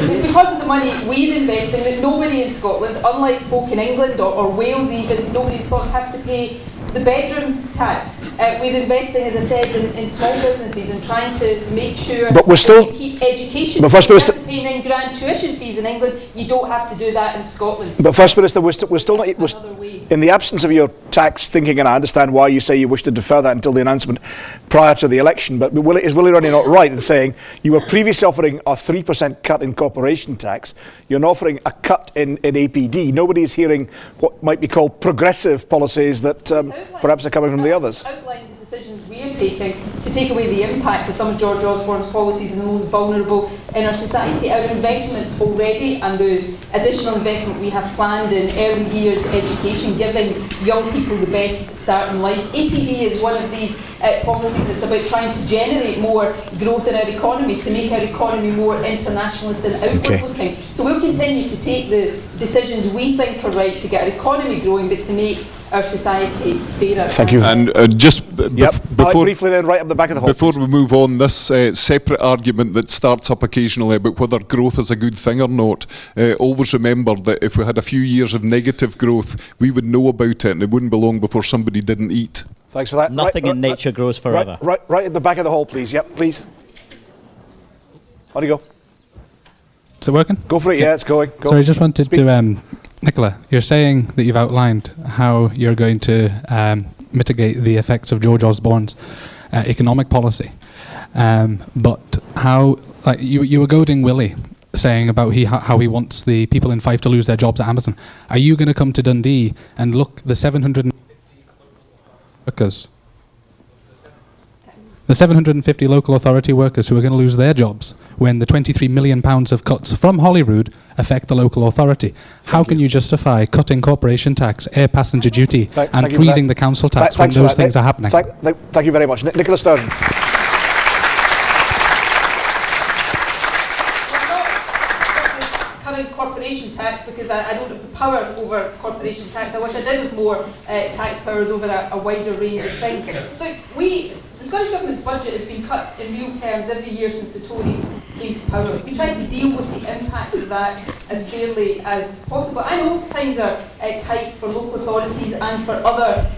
It's because of the money we're investing that nobody in Scotland, unlike folk in England or Wales even, nobody in Scotland has to pay the bedroom tax. We're investing, as I said, in small businesses and trying to make sure that we keep education. But First Minister, paying in grand tuition fees in England, you don't have to do that in Scotland. But First Minister, we're still not... in the absence of your tax thinking, and I understand why you say you wish to defer that until the announcement prior to the election, but is Willie Rennie not right in saying you were previously offering a 3% cut in corporation tax, you're now offering a cut in APD? Nobody is hearing what might be called progressive policies that perhaps are coming from the others. Outline the decisions we are taking to take away the impact of some of George Osborne's policies and the most vulnerable in our society. Our investments already and the additional investment we have planned in early years education, giving young people the best start in life. APD is one of these policies that's about trying to generate more growth in our economy, to make our economy more internationalist and outward looking. So we'll continue to take the decisions we think are right to get our economy growing, but to make our society fairer. Thank you. And just before, briefly then, right up the back of the hall. Before we move on, this separate argument that starts up occasionally about whether growth is a good thing or not, always remember that if we had a few years of negative growth, we would know about it, and it wouldn't be long before somebody didn't eat. Thanks for that. Nothing in nature grows forever. Right at the back of the hall, please. Yep, please. On you go. Is it working? Go for it. Yeah, it's going. Go. Sorry, I just wanted to... Nicola, you're saying that you've outlined how you're going to mitigate the effects of George Osborne's economic policy. But how... you were goading Willie, saying about how he wants the people in Fife to lose their jobs at Amazon. Are you going to come to Dundee and look the 750 workers? The 750 local authority workers who are going to lose their jobs when the £23 million of cuts from Holyrood affect the local authority. How can you justify cutting corporation tax, air passenger duty and freezing the council tax when those things are happening? Thank you very much. Nicola Sturgeon. Corporation tax, because I don't have the power over corporation tax. I wish I did have more tax powers over a wider range of things. Look, the Scottish Government's budget has been cut in real terms every year since the Tories came to power. We try to deal with the impact of that as fairly as possible. I know times are tight for local authorities and for other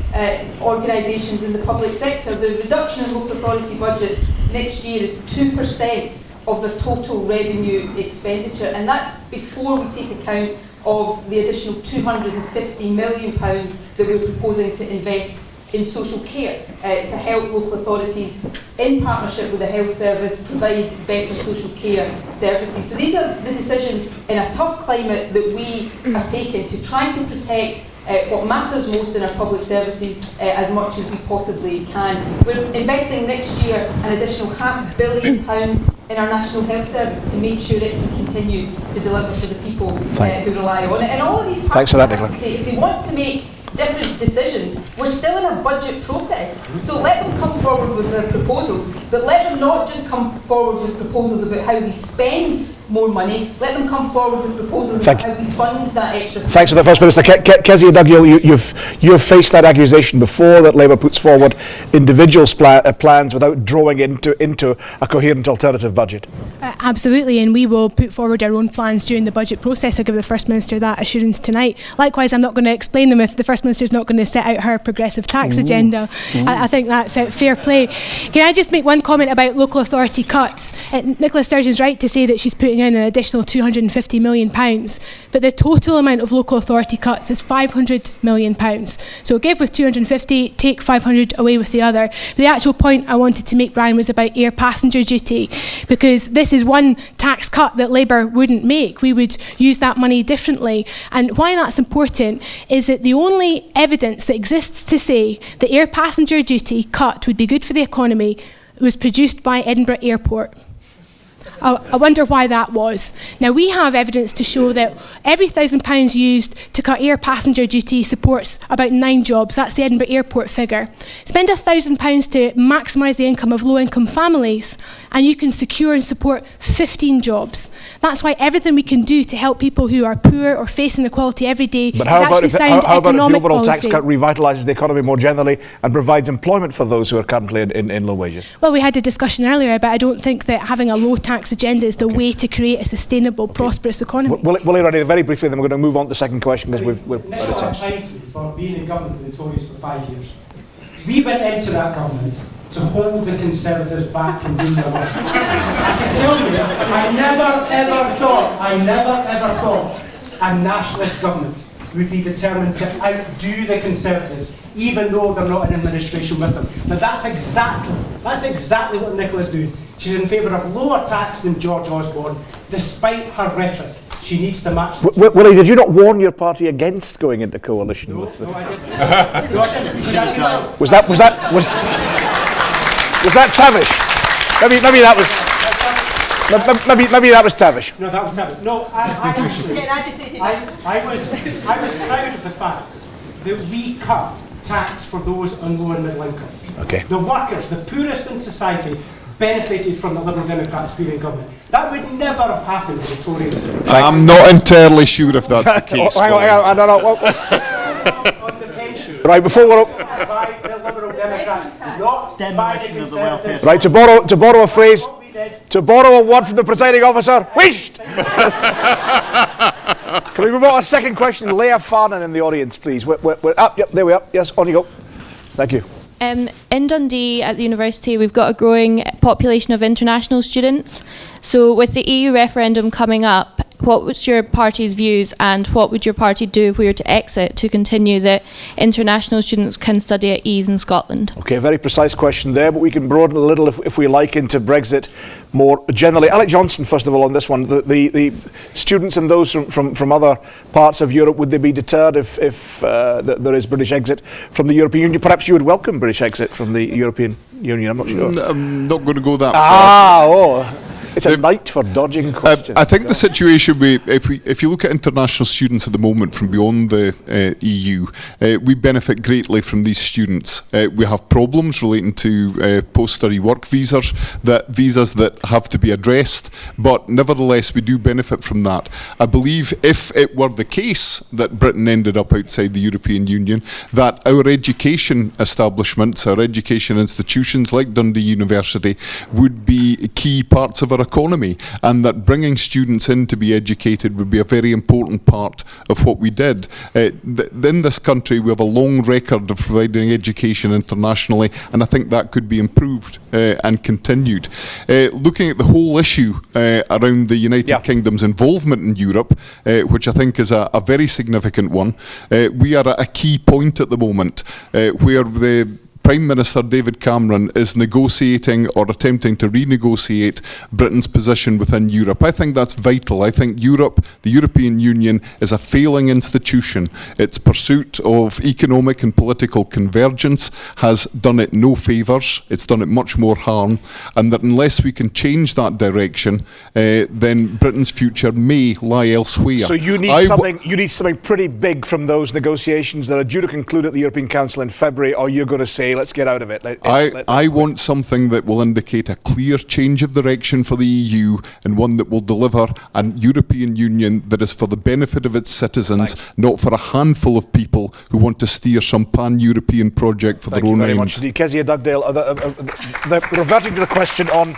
organisations in the public sector. The reduction in local authority budgets next year is 2% of their total revenue expenditure, and that's before we take account of the additional £250 million that we're proposing to invest in social care to help local authorities, in partnership with the health service, provide better social care services. So these are the decisions in a tough climate that we are taking to try to protect what matters most in our public services as much as we possibly can. We're investing next year an additional £500 million in our National Health Service to make sure it can continue to deliver for the people who rely on it. And all of these parties, if they want to make different decisions, we're still in a budget process. So let them come forward with their proposals, but let them not just come forward with proposals about how we spend more money. Let them come forward with proposals about how we fund that extra. Thanks for the First Minister. Kezia Duggill, you've faced that accusation before that Labour puts forward individual plans without drawing into a coherent alternative budget. Absolutely, and we will put forward our own plans during the budget process. I give the First Minister that assurance tonight. Likewise, I'm not going to explain them if the First Minister is not going to set out her progressive tax agenda. I think that's fair play. Can I just make one comment about local authority cuts? Nicola Sturgeon's right to say that she's putting in an additional £250 million, but the total amount of local authority cuts is £500 million. So give with 250, take 500 away with the other. But the actual point I wanted to make, Brian, was about air passenger duty, because this is one tax cut that Labour wouldn't make. We would use that money differently. And why that's important is that the only evidence that exists to say the air passenger duty cut would be good for the economy was produced by Edinburgh Airport. I wonder why that was. Now, we have evidence to show that every £1,000 used to cut air passenger duty supports about 9 jobs. That's the Edinburgh Airport figure. Spend £1,000 to maximise the income of low-income families, and you can secure and support 15 jobs. That's why everything we can do to help people who are poor or face inequality every day is actually sound economic policy. How about if the overall tax cut revitalises the economy more generally and provides employment for those who are currently in low wages? Well, we had a discussion earlier, but I don't think that having a low tax agenda is the way to create a sustainable, prosperous economy. Willie Rennie, very briefly, then we're going to move on to the second question because we're out of time. For being in government with the Tories for 5 years. We went into that government to hold the Conservatives back from doing their work. I can tell you, I never ever thought a nationalist government would be determined to outdo the Conservatives, even though they're not in administration with them. But that's exactly what Nicola's doing. She's in favour of lower tax than George Osborne, despite her rhetoric. She needs to match. Willie, did you not warn your party against going into coalition with them? No, I didn't. No, I didn't. Was that Tavish? Maybe that was Tavish. No, that was Tavish. No, I actually. Getting agitated. I was proud of the fact that we cut tax for those on low and middle incomes. Okay. The workers, the poorest in society, benefited from the Liberal Democrats being in government. That would never have happened with the Tories. I'm not entirely sure if that's the case. Hang on, no. Right, before we're up. By the Liberal Democrats, not by the Conservatives. Right, to borrow a phrase, to borrow a word from the presiding officer, wished! Can we move on to a second question? Leah Farnan in the audience, please. We're up, yep, there we are. Yes, on you go. Thank you. In Dundee at the university, we've got a growing population of international students. So with the EU referendum coming up, what was your party's views and what would your party do if we were to exit to continue that international students can study at ease in Scotland? Okay, a very precise question there, but we can broaden a little if we like into Brexit more generally. Alec Johnson, first of all, on this one. The students and those from other parts of Europe, would they be deterred if there is British exit from the European Union? Perhaps you would welcome British exit from the European Union, I'm not sure. I'm not going to go that far. It's a night for dodging questions. I think the situation, if you look at international students at the moment from beyond the EU, we benefit greatly from these students. We have problems relating to post-study work visas that have to be addressed, but nevertheless we do benefit from that. I believe if it were the case that Britain ended up outside the European Union, that our education establishments, our education institutions like Dundee University would be key parts of our economy, and that bringing students in to be educated would be a very important part of what we did. In this country we have a long record of providing education internationally, and I think that could be improved and continued. Looking at the whole issue around the United Kingdom's involvement in Europe, which I think is a very significant one, we are at a key point at the moment where the Prime Minister David Cameron is negotiating or attempting to renegotiate Britain's position within Europe. I think that's vital. I think Europe, the European Union, is a failing institution. Its pursuit of economic and political convergence has done it no favours. It's done it much more harm. And that unless we can change that direction, then Britain's future may lie elsewhere. So you need something pretty big from those negotiations that are due to conclude at the European Council in February, or you're going to say okay, let's get out of it. I want something that will indicate a clear change of direction for the EU and one that will deliver a European Union that is for the benefit of its citizens, not for a handful of people who want to steer some pan-European project for their own ends. Thank you very much. Kezia Dugdale, reverting to the question on,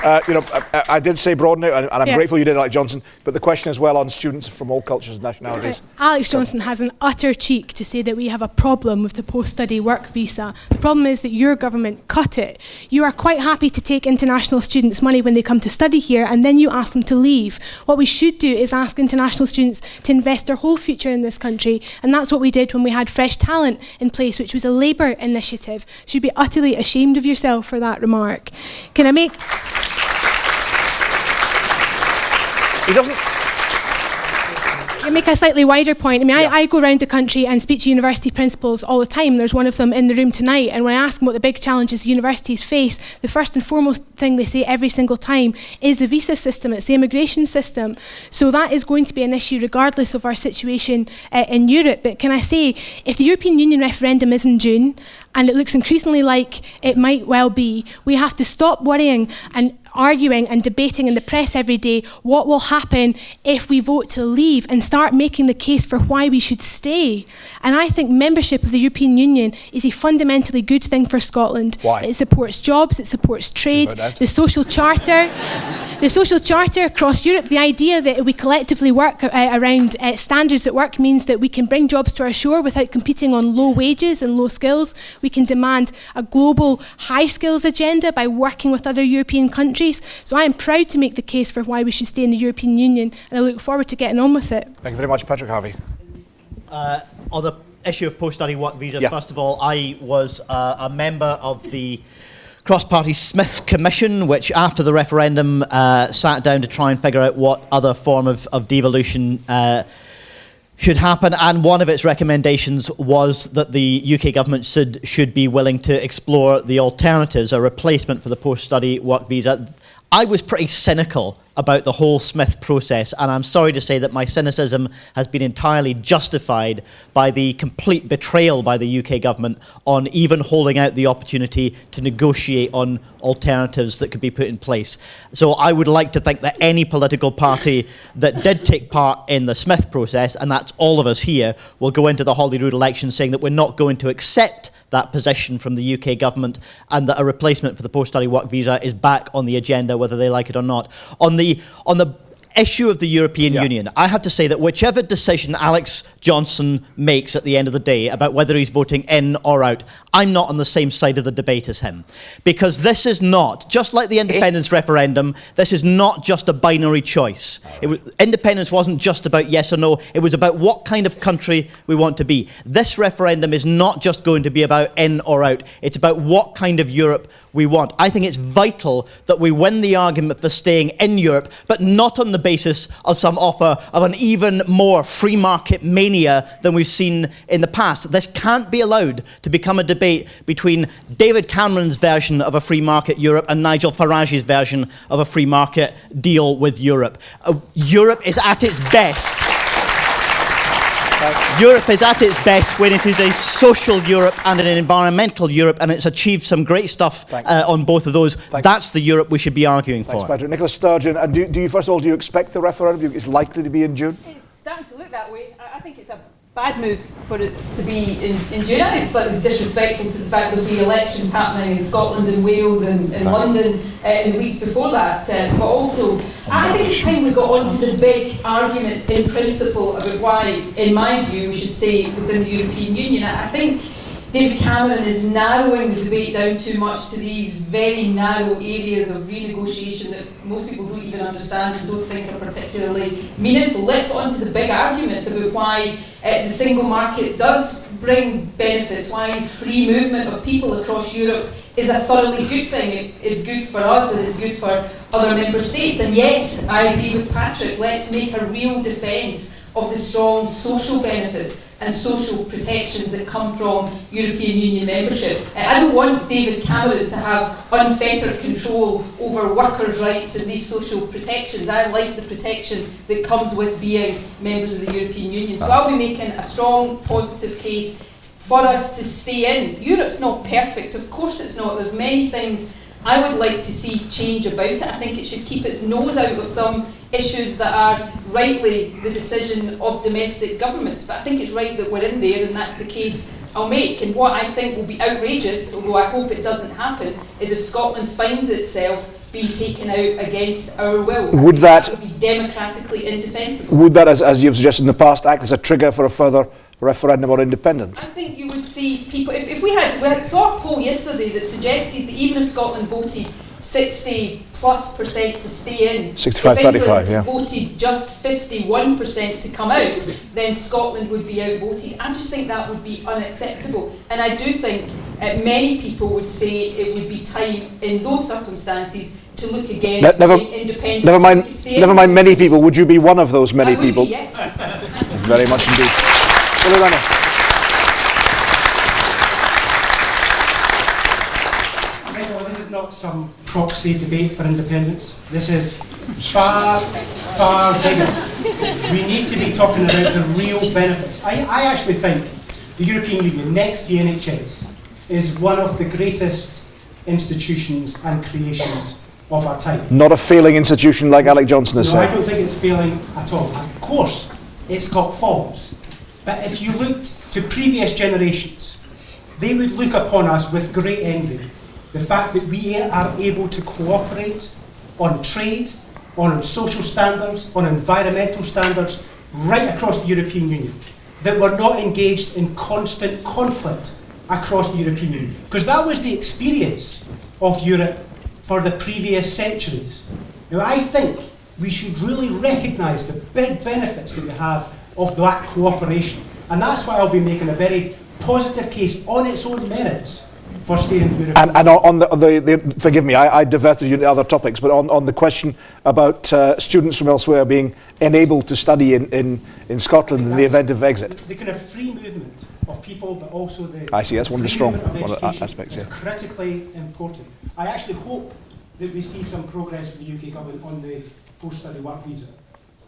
I did say broaden it, and I'm grateful you did, Alex Johnson, but the question as well on students from all cultures and nationalities. Alex Johnson has an utter cheek to say that we have a problem with the post-study work visa. The problem is that your government cut it. You are quite happy to take international students' money when they come to study here, and then you ask them to leave. What we should do is ask international students to invest their whole future in this country, and that's what we did when we had Fresh Talent in place, which was a Labour initiative. You should be utterly ashamed of yourself for that remark. Can I make... He doesn't... I make a slightly wider point. I mean, I go around the country and speak to university principals all the time. There's one of them in the room tonight, and when I ask them what the big challenges universities face, the first and foremost thing they say every single time is the visa system, it's the immigration system. So that is going to be an issue regardless of our situation in Europe. But can I say, if the European Union referendum is in June, and it looks increasingly like it might well be, we have to stop worrying and arguing and debating in the press every day what will happen if we vote to leave, and start making the case for why we should stay. And I think membership of the European Union is a fundamentally good thing for Scotland. Why? It supports jobs, it supports trade, the social charter. The social charter across Europe, the idea that we collectively work around standards at work means that we can bring jobs to our shore without competing on low wages and low skills. We can demand a global high skills agenda by working with other European countries. So I am proud to make the case for why we should stay in the European Union, and I look forward to getting on with it. Thank you very much, Patrick Harvey. On the issue of post-study work visa, first of all, I was a member of the cross-party Smith Commission, which after the referendum sat down to try and figure out what other form of devolution should happen, and one of its recommendations was that the UK government should be willing to explore the alternatives, a replacement for the post-study work visa. I was pretty cynical about the whole Smith process, and I'm sorry to say that my cynicism has been entirely justified by the complete betrayal by the UK government on even holding out the opportunity to negotiate on alternatives that could be put in place. So I would like to think that any political party that did take part in the Smith process, and that's all of us here, will go into the Holyrood election saying that we're not going to accept that position from the UK government, and that a replacement for the post-study work visa is back on the agenda, whether they like it or not. On the issue of the European Union, I have to say that whichever decision Alex Johnson makes at the end of the day about whether he's voting in or out, I'm not on the same side of the debate as him. Because this is not, just like the independence referendum, this is not just a binary choice. Independence wasn't just about yes or no, it was about what kind of country we want to be. This referendum is not just going to be about in or out, it's about what kind of Europe we want. I think it's vital that we win the argument for staying in Europe, but not on the basis of some offer of an even more free market mania than we've seen in the past. This can't be allowed to become a debate between David Cameron's version of a free market Europe and Nigel Farage's version of a free market deal with Europe. Europe is at its best. Europe is at its best when it is a social Europe and an environmental Europe, and it's achieved some great stuff on both of those. That's the Europe we should be arguing for. Thanks, Patrick. Nicola Sturgeon, and do you, first of all, do you expect the referendum is likely to be in June? It's starting to look that way. I think it's a bad move for it to be in June. It's slightly disrespectful to the fact that there'll be elections happening in Scotland and Wales and in London in the weeks before that. But also, I think it's time we got on to the big arguments in principle about why, in my view, we should stay within the European Union. I think David Cameron is narrowing the debate down too much to these very narrow areas of renegotiation that most people don't even understand and don't think are particularly meaningful. Let's get on to the big arguments about why the single market does bring benefits, why free movement of people across Europe is a thoroughly good thing. It is good for us and it's good for other member states. And yes, I agree with Patrick, let's make a real defence of the strong social benefits and social protections that come from European Union membership. I don't want David Cameron to have unfettered control over workers' rights and these social protections. I like the protection that comes with being members of the European Union. So I'll be making a strong, positive case for us to stay in. Europe's not perfect, of course it's not. There's many things I would like to see change about it. I think it should keep its nose out of some issues that are rightly the decision of domestic governments. But I think it's right that we're in there, and that's the case I'll make. And what I think will be outrageous, although I hope it doesn't happen, is if Scotland finds itself being taken out against our will. Would that would be democratically indefensible? Would that, as you've suggested in the past, act as a trigger for a further referendum on independence? I think you would see people, if we saw a poll yesterday that suggested that even if Scotland voted 60+% to stay in, 65, if 35, England yeah. voted just 51% to come out, then Scotland would be outvoted. I just think that would be unacceptable. And I do think many people would say it would be time in those circumstances to look again at independence. Never mind many people. Would you be one of those many people? Yes. Very much indeed. This is not some proxy debate for independence. This is far, far bigger. We need to be talking about the real benefits. I actually think the European Union, next to the NHS, is one of the greatest institutions and creations of our time. Not a failing institution like Alec Johnson has No, said. I don't think it's failing at all. Of course, it's got faults. But if you looked to previous generations, they would look upon us with great envy. The fact that we are able to cooperate on trade, on social standards, on environmental standards, right across the European Union. That we're not engaged in constant conflict across the European Union. Because that was the experience of Europe for the previous centuries. Now, I think we should really recognise the big benefits that we have of that cooperation. And that's why I'll be making a very positive case on its own merits for staying in the European And on the forgive me, I diverted you to other topics, but on the question about students from elsewhere being enabled to study in Scotland in the event of exit. The kind of free movement of people, but also the I see, that's one of the strong education aspects. is Yeah. critically important. I actually hope that we see some progress in the UK government on the post-study work visa.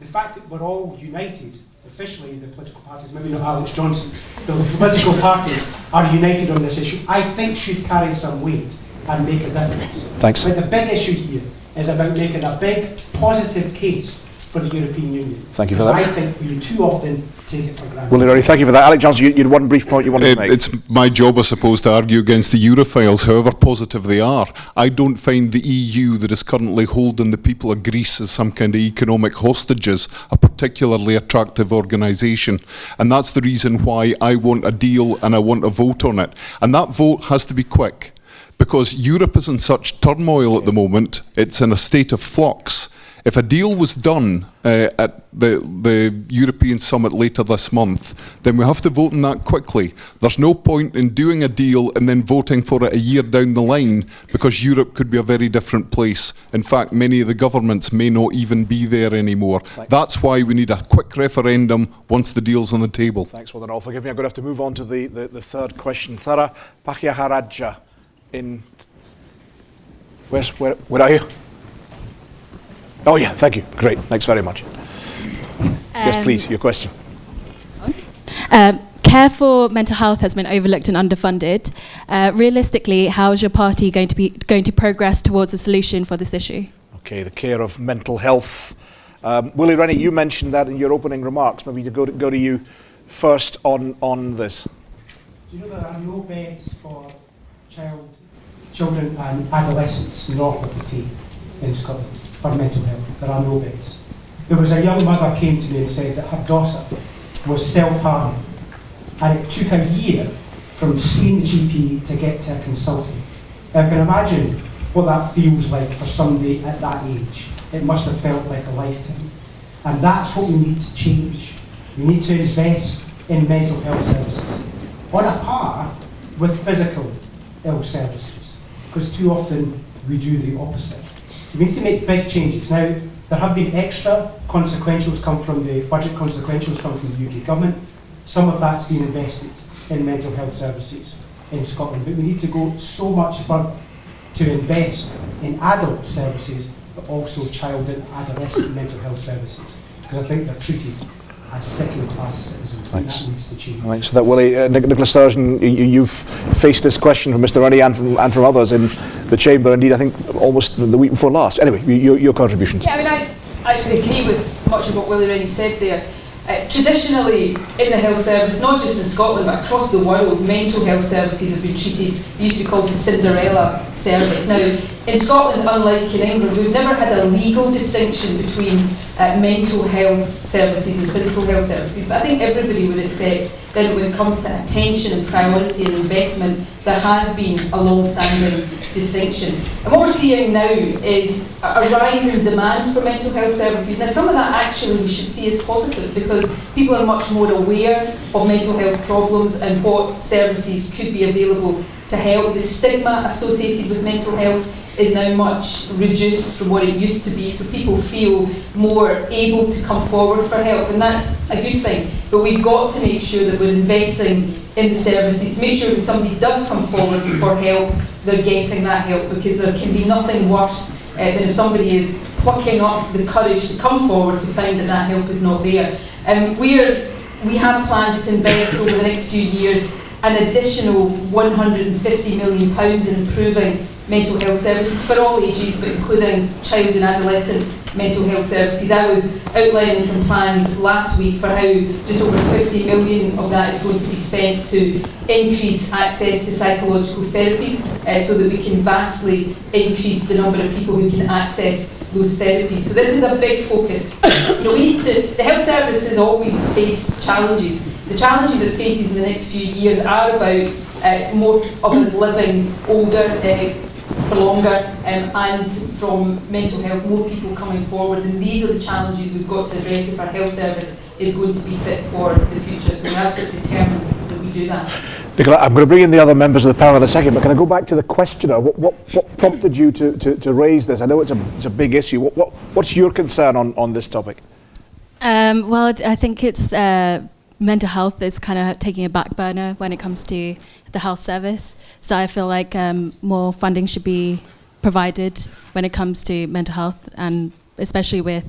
The fact that we're all united, officially the political parties, maybe not Alex Johnson, the political parties are united on this issue, I think should carry some weight and make a difference. Thanks. But the big issue here is about making a big positive case for the European Union. Thank you for that. I think we too often take it for granted. Willie Roddy, thank you for that. Alec Johnson, you had one brief point you wanted to make. It's my job, I suppose, to argue against the Europhiles, however positive they are. I don't find the EU that is currently holding the people of Greece as some kind of economic hostages a particularly attractive organisation. And that's the reason why I want a deal and I want a vote on it. And that vote has to be quick, because Europe is in such turmoil at the moment, it's in a state of flux. If a deal was done at the European summit later this month, then we have to vote on that quickly. There's no point in doing a deal and then voting for it a year down the line, because Europe could be a very different place. In fact, many of the governments may not even be there anymore. That's why we need a quick referendum once the deal's on the table. Thanks, well then all forgive me, I'm going to have to move on to the third question. Thara Pakyaharaja in... Where are you? Oh yeah, thank you. Great, thanks very much. Yes, please, your question. Care for mental health has been overlooked and underfunded. Realistically, how is your party going to progress towards a solution for this issue? Okay, the care of mental health. Willie Rennie, you mentioned that in your opening remarks. Maybe to go to you first on this. Do you know there are no beds for children and adolescents north of the Tay in Scotland for mental health? There are no beds. There was a young mother came to me and said that her daughter was self-harming, and it took a year from seeing the GP to get to a consultant. I can imagine what that feels like for somebody at that age. It must have felt like a lifetime. And that's what we need to change. We need to invest in mental health services on a par with physical ill services, because too often we do the opposite. So we need to make big changes. Now, there have been extra consequentials come from the budget consequentials come from the UK government. Some of that's been invested in mental health services in Scotland, but we need to go so much further to invest in adult services, but also child and adolescent mental health services, because I think they're treated as second-class citizens. And that needs to change. Thanks for that, Willie. Nicola Sturgeon, you've faced this question from Mr. Rennie and from others in the Chamber, indeed, I think almost the week before last. Anyway, your contributions. Yeah, I mean, I actually agree with much of what Willie Rennie said there. Traditionally, in the health service, not just in Scotland but across the world, mental health services have been treated, they used to be called the Cinderella service. Now, in Scotland, unlike in England, we've never had a legal distinction between mental health services and physical health services, but I think everybody would accept that when it comes to attention and priority and investment, there has been a long-standing distinction. And what we're seeing now is a rise in demand for mental health services. Now, some of that actually we should see as positive, because people are much more aware of mental health problems and what services could be available to help. The stigma associated with mental health is now much reduced from what it used to be, so people feel more able to come forward for help, and that's a good thing. But we've got to make sure that we're investing in the services to make sure that somebody does come forward for help, they're getting that help, because there can be nothing worse than if somebody is plucking up the courage to come forward to find that that help is not there. We have plans to invest over the next few years an additional £150 million in improving mental health services for all ages, but including child and adolescent mental health services. I was outlining some plans last week for how just over 50 million of that is going to be spent to increase access to psychological therapies, so that we can vastly increase the number of people who can access those therapies. So this is a big focus. The health service has always faced challenges. The challenges it faces in the next few years are about more of us living older, for longer, and from mental health, more people coming forward, and these are the challenges we've got to address if our health service is going to be fit for the future. So we're absolutely determined that we do that. Nicola, I'm going to bring in the other members of the panel in a second, but can I go back to the questioner? What prompted you to raise this? I know it's a big issue. What's your concern on this topic? Well, I think it's mental health is kind of taking a back burner when it comes to the health service. So I feel like more funding should be provided when it comes to mental health, and especially with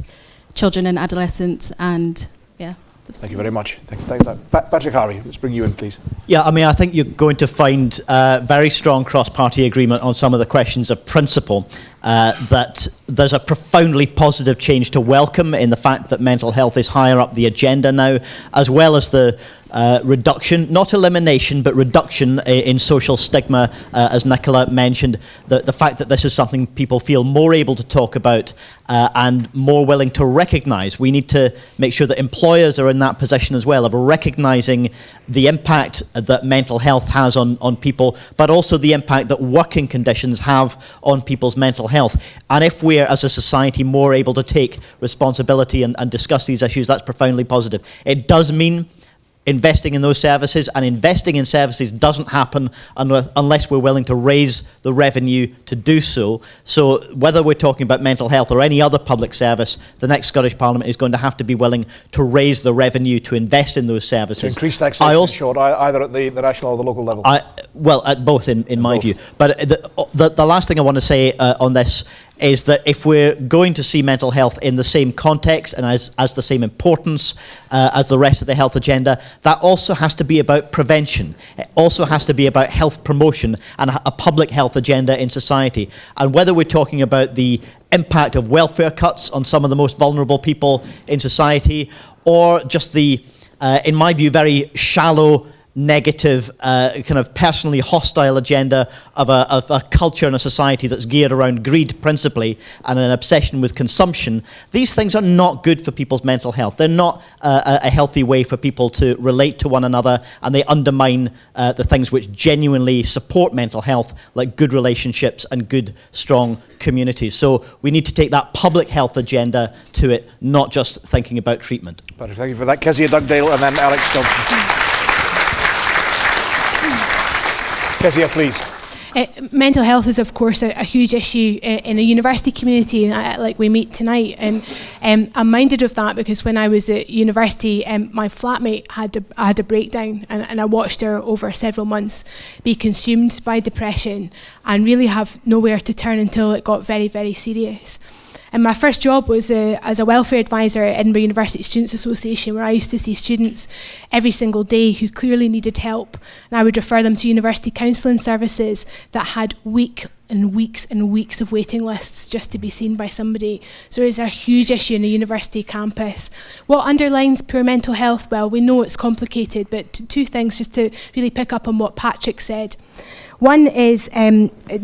children and adolescents. And yeah. Thank you very much. Thanks. Patrick Harvey, let's bring you in, please. Yeah, I mean, I think you're going to find very strong cross-party agreement on some of the questions of principle. That there's a profoundly positive change to welcome in the fact that mental health is higher up the agenda now, as well as the reduction, not elimination, but reduction in social stigma, as Nicola mentioned, the fact that this is something people feel more able to talk about and more willing to recognise. We need to make sure that employers are in that position as well, of recognising the impact that mental health has on people, but also the impact that working conditions have on people's mental health. And if we're, as a society, more able to take responsibility and discuss these issues, that's profoundly positive. It does mean investing in those services, and investing in services doesn't happen unless we're willing to raise the revenue to do so. So whether we're talking about mental health or any other public service, the next Scottish Parliament is going to have to be willing to raise the revenue to invest in those services. To increase taxation, either at the national or the local level? Well, at both, in my view. But the last thing I want to say on this is that if we're going to see mental health in the same context and as the same importance as the rest of the health agenda, that also has to be about prevention. It also has to be about health promotion and a public health agenda in society. And whether we're talking about the impact of welfare cuts on some of the most vulnerable people in society, or just the, in my view, very shallow, negative, kind of personally hostile agenda of a culture and a society that's geared around greed principally and an obsession with consumption, these things are not good for people's mental health. They're not a healthy way for people to relate to one another, and they undermine the things which genuinely support mental health, like good relationships and good, strong communities. So we need to take that public health agenda to it, not just thinking about treatment. Patrick, thank you for that. Kezia Dugdale and then Alex Johnson. Kezia, please. Mental health is, of course, a huge issue in a university community like we meet tonight. And I'm minded of that because when I was at university, my flatmate had a breakdown, and I watched her over several months be consumed by depression and really have nowhere to turn until it got very, very serious. And my first job was as a welfare advisor at Edinburgh University Students' Association, where I used to see students every single day who clearly needed help. And I would refer them to university counselling services that had weeks and weeks of waiting lists just to be seen by somebody. So it's a huge issue in a university campus. What underlines poor mental health? Well, we know it's complicated, but two things just to really pick up on what Patrick said. One is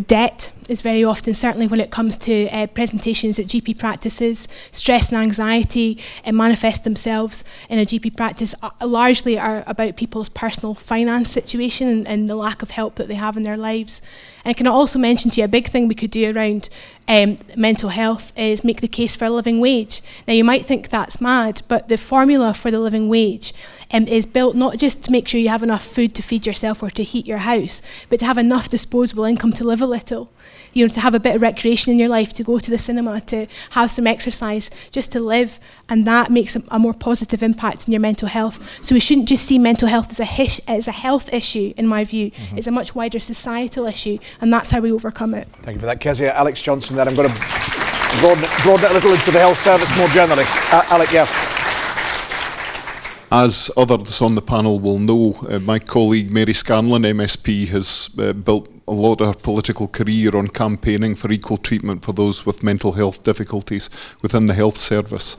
debt is very often, certainly when it comes to presentations at GP practices, stress and anxiety manifest themselves in a GP practice, largely are about people's personal finance situation and the lack of help that they have in their lives. And can I also mention to you a big thing we could do around mental health is make the case for a living wage. Now you might think that's mad, but the formula for the living wage is built not just to make sure you have enough food to feed yourself or to heat your house, but to have enough disposable income to live a little. You know, to have a bit of recreation in your life, to go to the cinema, to have some exercise, just to live, and that makes a more positive impact on your mental health. So we shouldn't just see mental health as a health issue, in my view. It's a much wider societal issue, and that's how we overcome it. Thank you for that, Kezia. Alex Johnson there. I'm going to broaden it a little into the health service more generally. Alec, yeah. As others on the panel will know, my colleague Mary Scanlon, MSP, has built a lot of her political career on campaigning for equal treatment for those with mental health difficulties within the health service.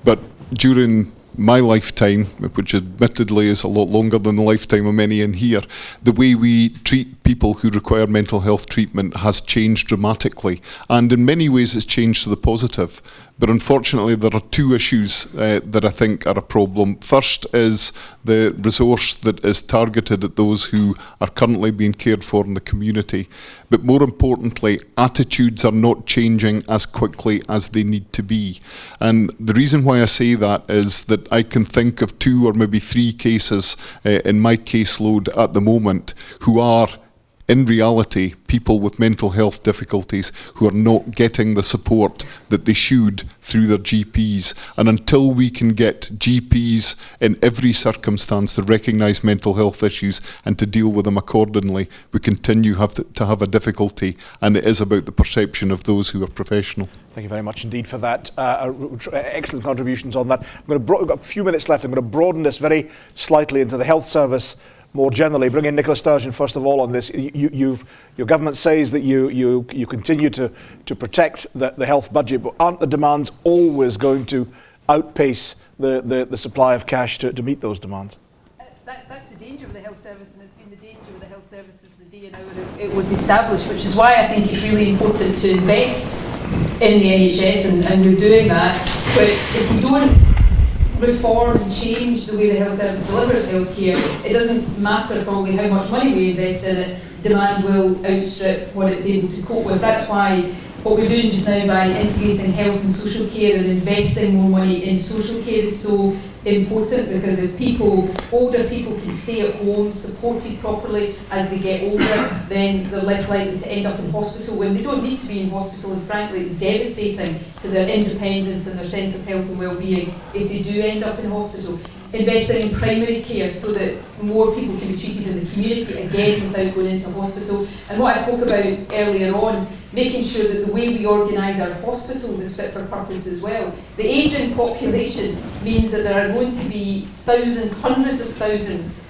But during my lifetime, which admittedly is a lot longer than the lifetime of many in here, the way we treat people who require mental health treatment has changed dramatically, and in many ways it's changed to the positive. But unfortunately there are two issues that I think are a problem. First is the resource that is targeted at those who are currently being cared for in the community. But more importantly, attitudes are not changing as quickly as they need to be. And the reason why I say that is that I can think of 2 or maybe 3 cases in my caseload at the moment who are in reality people with mental health difficulties who are not getting the support that they should through their GPs. And until we can get GPs in every circumstance to recognise mental health issues and to deal with them accordingly, we continue to have a difficulty, and it is about the perception of those who are professional. Thank you very much indeed for that. Excellent contributions on that. We've got a few minutes left. I'm going to broaden this very slightly into the health service more generally. Bring in Nicola Sturgeon first of all on this. Your government says that you continue to protect the health budget, but aren't the demands always going to outpace the supply of cash to meet those demands? That's the danger of the health service, and it's been the danger of the health service since the day and hour it was established, which is why I think it's really important to invest in the NHS, and we're doing that. But if we don't reform and change the way the health service delivers healthcare, it doesn't matter probably how much money we invest in it, demand will outstrip what it's able to cope with. That's why what we're doing just now by integrating health and social care and investing more money in social care is so important, because if older people can stay at home supported properly as they get older, then they're less likely to end up in hospital when they don't need to be in hospital, and frankly it's devastating to their independence and their sense of health and well-being if they do end up in hospital. Investing in primary care so that more people can be treated in the community, again without going into hospital. And what I spoke about earlier on, making sure that the way we organise our hospitals is fit for purpose as well. The ageing population means that there are going to be thousands, hundreds of thousands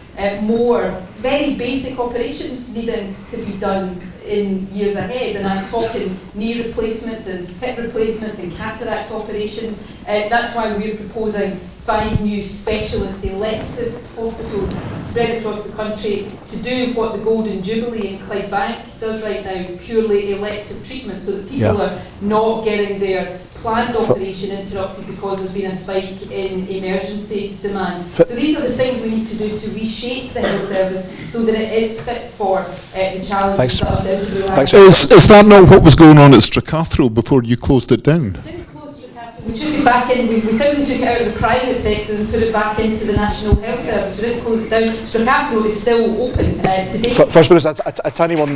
more very basic operations needing to be done in years ahead, and I'm talking knee replacements and hip replacements and cataract operations. That's why we're proposing 5 new specialist elective hospitals spread across the country to do what the Golden Jubilee in Clydebank does right now, purely elective treatment, so that people are not getting their planned operation interrupted because there's been a spike in emergency demand. So these are the things we need to do to reshape the health service so that it is fit for the challenges that are undoubtedly. Is that not what was going on at Stracathro before you closed it down? We didn't close Stracathro. We took it back in. We simply took it out of the private sector and put it back into the National Health Service. We didn't close it down. Stracathro is still open today. First Minister, a tiny one.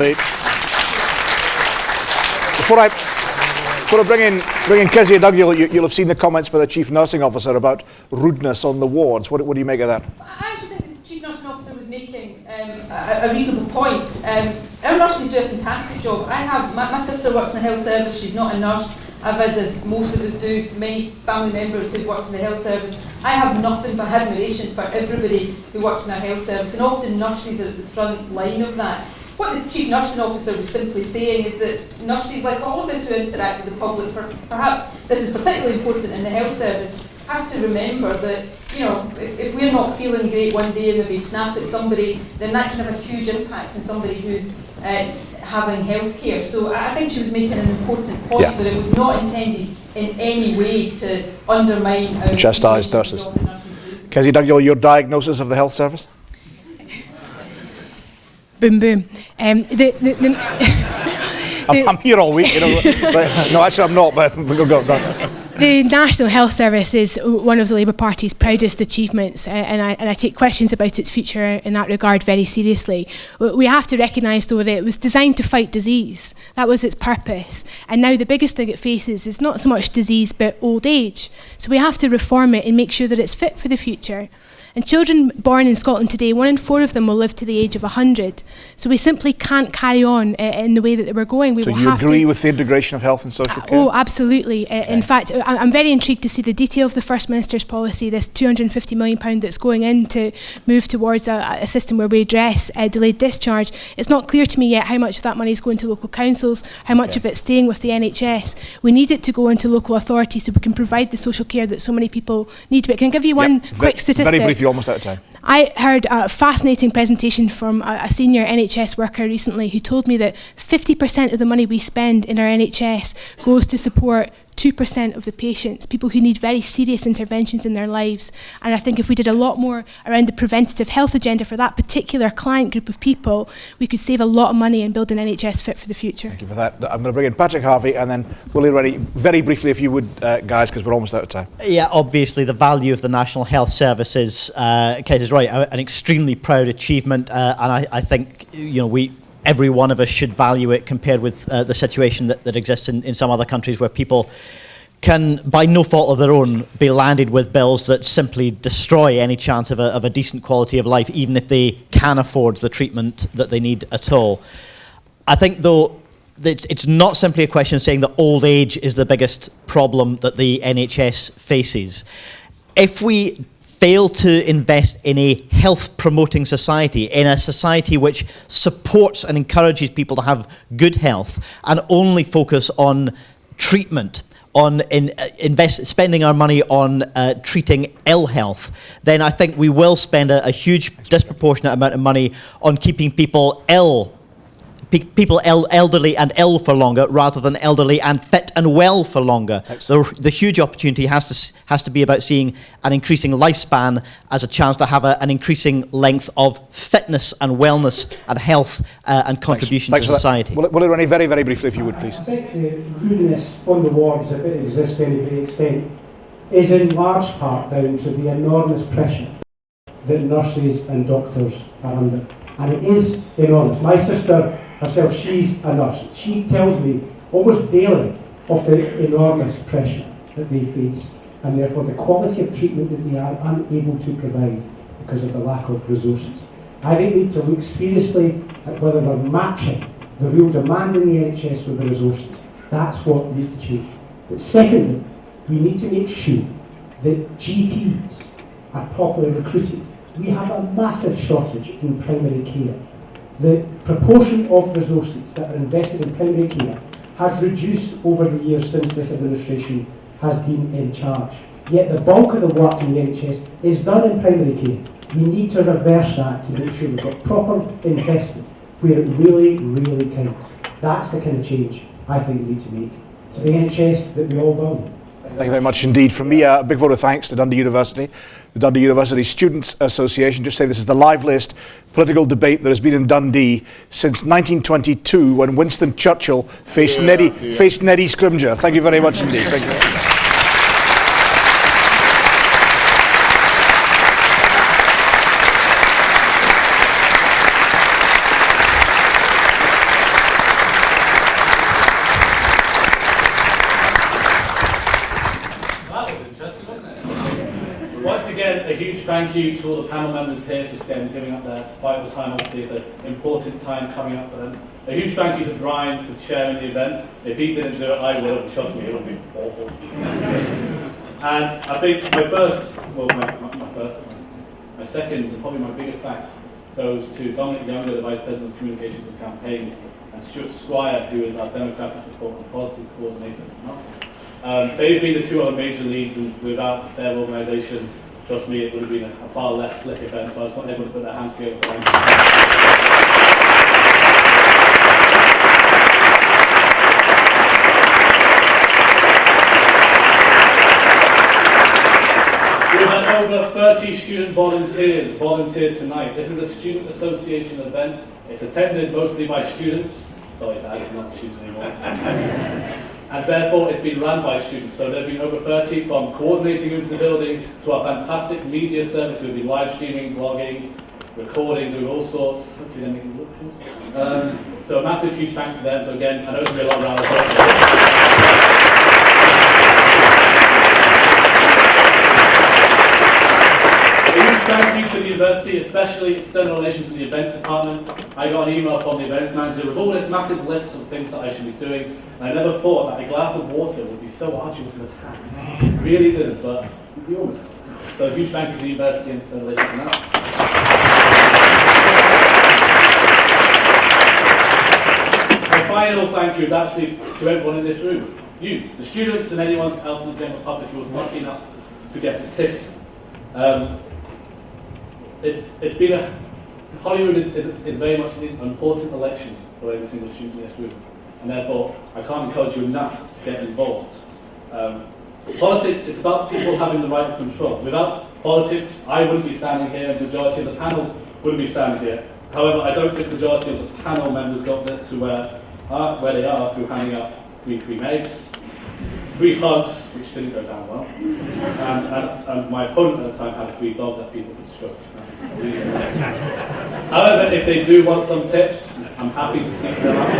Before I bring in Kezia Doug, you'll have seen the comments by the Chief Nursing Officer about rudeness on the wards. What do you make of that? I actually think the Chief Nursing Officer was making a a reasonable point. Our nurses do a fantastic job. I have my sister works in the health service. She's not a nurse. I've had, as most of us do, many family members who've worked in the health service. I have nothing but admiration for everybody who works in our health service, and often nurses are at the front line of that. What the Chief Nursing Officer was simply saying is that nurses, like all of us who interact with the public, perhaps this is particularly important in the health service, have to remember that, you know, if we're not feeling great one day and maybe snap at somebody, then that can have a huge impact on somebody who's having health care. So I think she was making an important point, but it was not intended in any way to undermine our chastise nurses. Kezzy Dougall, your diagnosis of the health service? Boom, boom. I'm here all week, you know. But, no, actually I'm not, but we'll go. The National Health Service is one of the Labour Party's proudest achievements, and I take questions about its future in that regard very seriously. We have to recognise, though, that it was designed to fight disease. That was its purpose. And now the biggest thing it faces is not so much disease, but old age. So we have to reform it and make sure that it's fit for the future. And children born in Scotland today, 1 in 4 of them will live to the age of 100. So we simply can't carry on in the way that we're going. So you agree with the integration of health and social care? Oh, absolutely. In fact, I'm very intrigued to see the detail of the First Minister's policy, this £250 million that's going in to move towards a system where we address delayed discharge. It's not clear to me yet how much of that money is going to local councils, how much of it's staying with the NHS. We need it to go into local authorities so we can provide the social care that so many people need. But can I give you one quick statistic? Very briefly, almost out of time. I heard a fascinating presentation from a senior NHS worker recently who told me that 50% of the money we spend in our NHS goes to support 2% of the patients, people who need very serious interventions in their lives. And I think if we did a lot more around the preventative health agenda for that particular client group of people, we could save a lot of money and build an NHS fit for the future. Thank you for that. I'm going to bring in Patrick Harvey and then Holyrood, very briefly if you would, guys, because we're almost out of time. Yeah, obviously the value of the National Health Service is, Kate is right, an extremely proud achievement, and I think, you know, every one of us should value it compared with the situation that exists in some other countries where people can, by no fault of their own, be landed with bills that simply destroy any chance of a decent quality of life, even if they can afford the treatment that they need at all. I think, though, it's not simply a question of saying that old age is the biggest problem that the NHS faces. If we fail to invest in a health-promoting society, in a society which supports and encourages people to have good health, and only focus on treatment, on spending our money on treating ill health, then I think we will spend a huge, disproportionate amount of money on keeping people elderly and ill for longer, rather than elderly and fit and well for longer. The huge opportunity has to be about seeing an increasing lifespan as a chance to have an increasing length of fitness and wellness and health and contribution to society. Will it run very, very briefly, if you would, please? I think the rudeness on the wards, if it exists to any great extent, is in large part down to the enormous pressure that nurses and doctors are under. And it is enormous. My sister herself, she's a nurse. She tells me almost daily of the enormous pressure that they face, and therefore the quality of treatment that they are unable to provide because of the lack of resources. I think we need to look seriously at whether we're matching the real demand in the NHS with the resources. That's what needs to change. But secondly, we need to make sure that GPs are properly recruited. We have a massive shortage in primary care. The proportion of resources that are invested in primary care has reduced over the years since this administration has been in charge. Yet the bulk of the work in the NHS is done in primary care. We need to reverse that to make sure we've got proper investment where it really, really counts. That's the kind of change I think we need to make to the NHS that we all value. Thank you very much indeed. From me, a big vote of thanks to Dundee University, the Dundee University Students' Association. Just say this is the liveliest political debate that has been in Dundee since 1922, when Winston Churchill faced Neddy Scrimgeour. Thank you very much indeed. Thank you. thank you to all the panel members here for giving up their vital time. Obviously, it's an important time coming up for them. A huge thank you to Brian for chairing the event. If he didn't do it, I would have. Trust me, it would be awful. And I think my second, and probably my biggest thanks goes to Dominic Younger, the Vice President of Communications and Campaigns, and Stuart Squire, who is our Democratic Support and Policy Coordinator. They've been the two other major leads, and without their organisation, trust me, it would have been a far less slick event, so I just want everyone to put their hands together for them. We've had over 30 student volunteers volunteer tonight. This is a student association event. It's attended mostly by students. Sorry, Dad, it's not students anymore. And therefore, it's been run by students. So there have been over 30 from coordinating into the building to our fantastic media service who have been live streaming, blogging, recording, doing all sorts. Hopefully they're making it look good. So a massive, huge thanks to them. So again, I know it's going to be a lot of round of applause. Thank you to the university, especially external relations to the events department. I got an email from the events manager with all this massive list of things that I should be doing. And I never thought that a glass of water would be so arduous of a task. It really didn't, but we almost got it. So a huge thank you to the university and external relations for that. My final thank you is actually to everyone in this room. You, the students, and anyone else in the general public who was lucky enough to get a ticket. It's been Holyrood is very much an important election for every single student in this room, and therefore I can't encourage you enough to get involved. Politics, it's about people having the right of control. Without politics, I wouldn't be standing here, and the majority of the panel wouldn't be standing here. However, I don't think the majority of the panel members got to where they are through handing out free eggs, free hugs, which didn't go down well, and my opponent at the time had a free dog that people could stroke. However, if they do want some tips, I'm happy to speak to them after.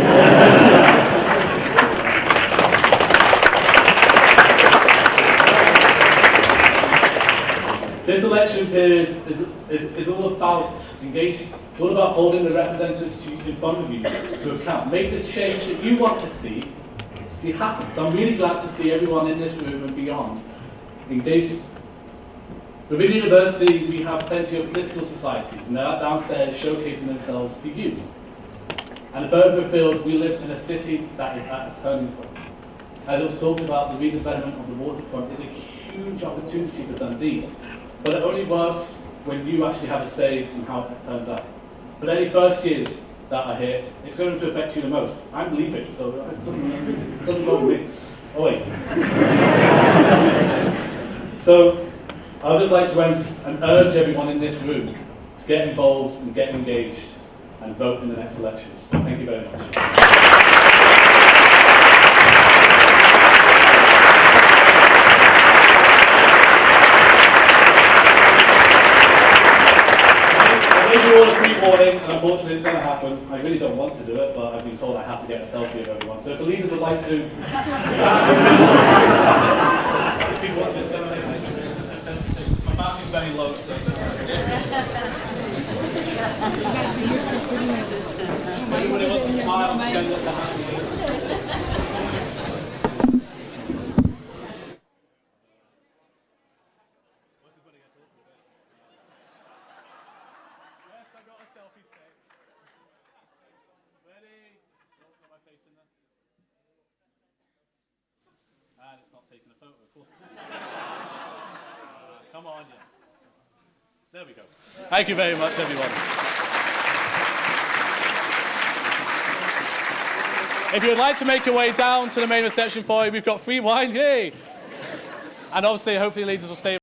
This election period is all about engaging. It's all about holding the representatives in front of you to account. Make the change that you want to see happen. So I'm really glad to see everyone in this room and beyond engaging. Within the university, we have plenty of political societies, and they're downstairs showcasing themselves for you. And further afield, we live in a city that is at a turning point. As I was talking about, the redevelopment of the waterfront is a huge opportunity for Dundee, but it only works when you actually have a say in how it turns out. For any first years that are here, it's going to affect you the most. I'm leaving, so it doesn't bother me. Oh wait. So I'd just like to end and urge everyone in this room to get involved and get engaged and vote in the next elections. Thank you very much. All a pre-warning, and unfortunately it's going to happen. I really don't want to do it, but I've been told I have to get a selfie of everyone. So if the leaders would like to... If people want to my battery's very low, so... Anybody wants to smile and pretend that they're happy? And it's not taking a photo, of course. Come on, yeah. There we go. Thank you very much, everyone. If you'd like to make your way down to the main reception foyer, we've got free wine, yay! And obviously, hopefully, leaders will stay.